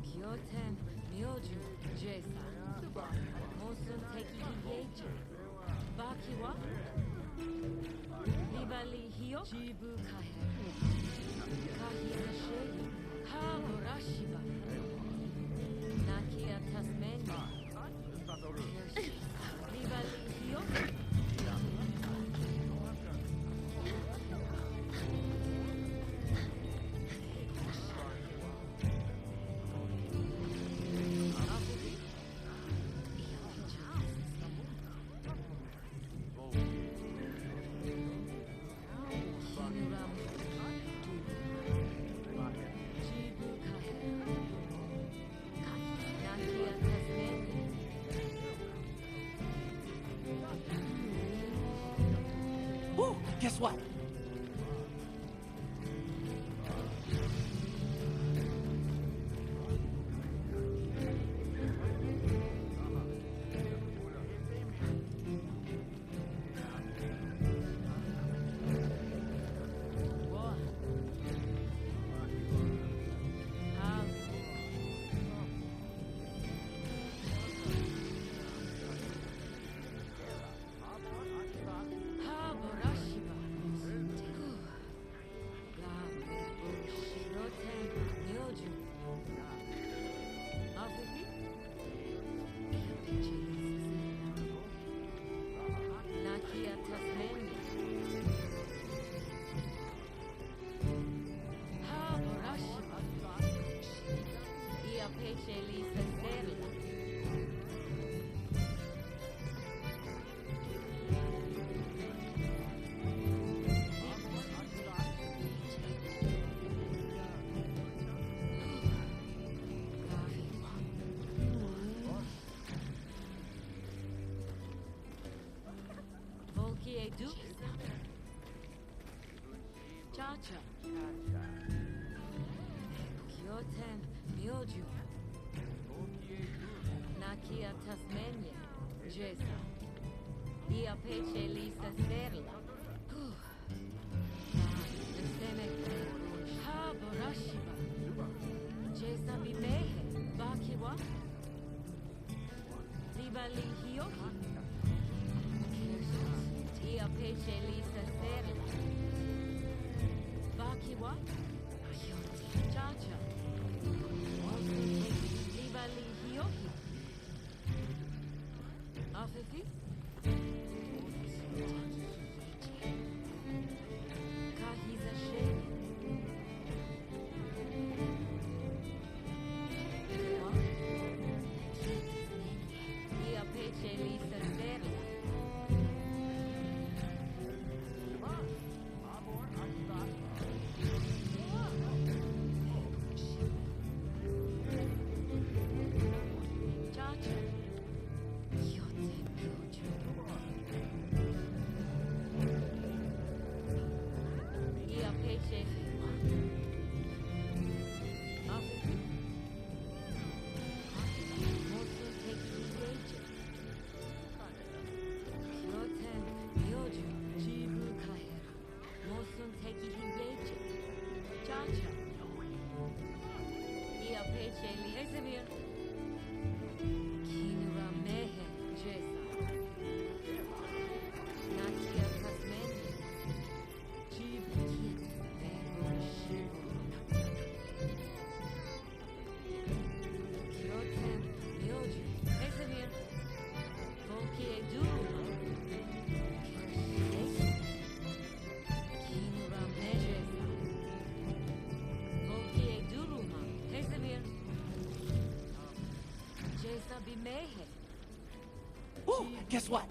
Kyoten myoju jesa. Mosun teki hiyeja. Bakiwa. Libali hiyo. Jibu kahe. Kahisa shei. Ha borashiba. Nakia tasmeni. Libali hiyo. Woo! Guess what? Chacha. Kyoten myoju. Nakia tasmenya. Jesa. Ia peche lisa serla. Ha borashiba. Jesa bibehe. Bakiwa. Libali hiyoki. Ia peche lisa serla. Bakiwa. Chacha. Libali hiyoki. Afifi. Kahiza sheri. Ia peche lisa serla. be mayhem. Oh, guess what?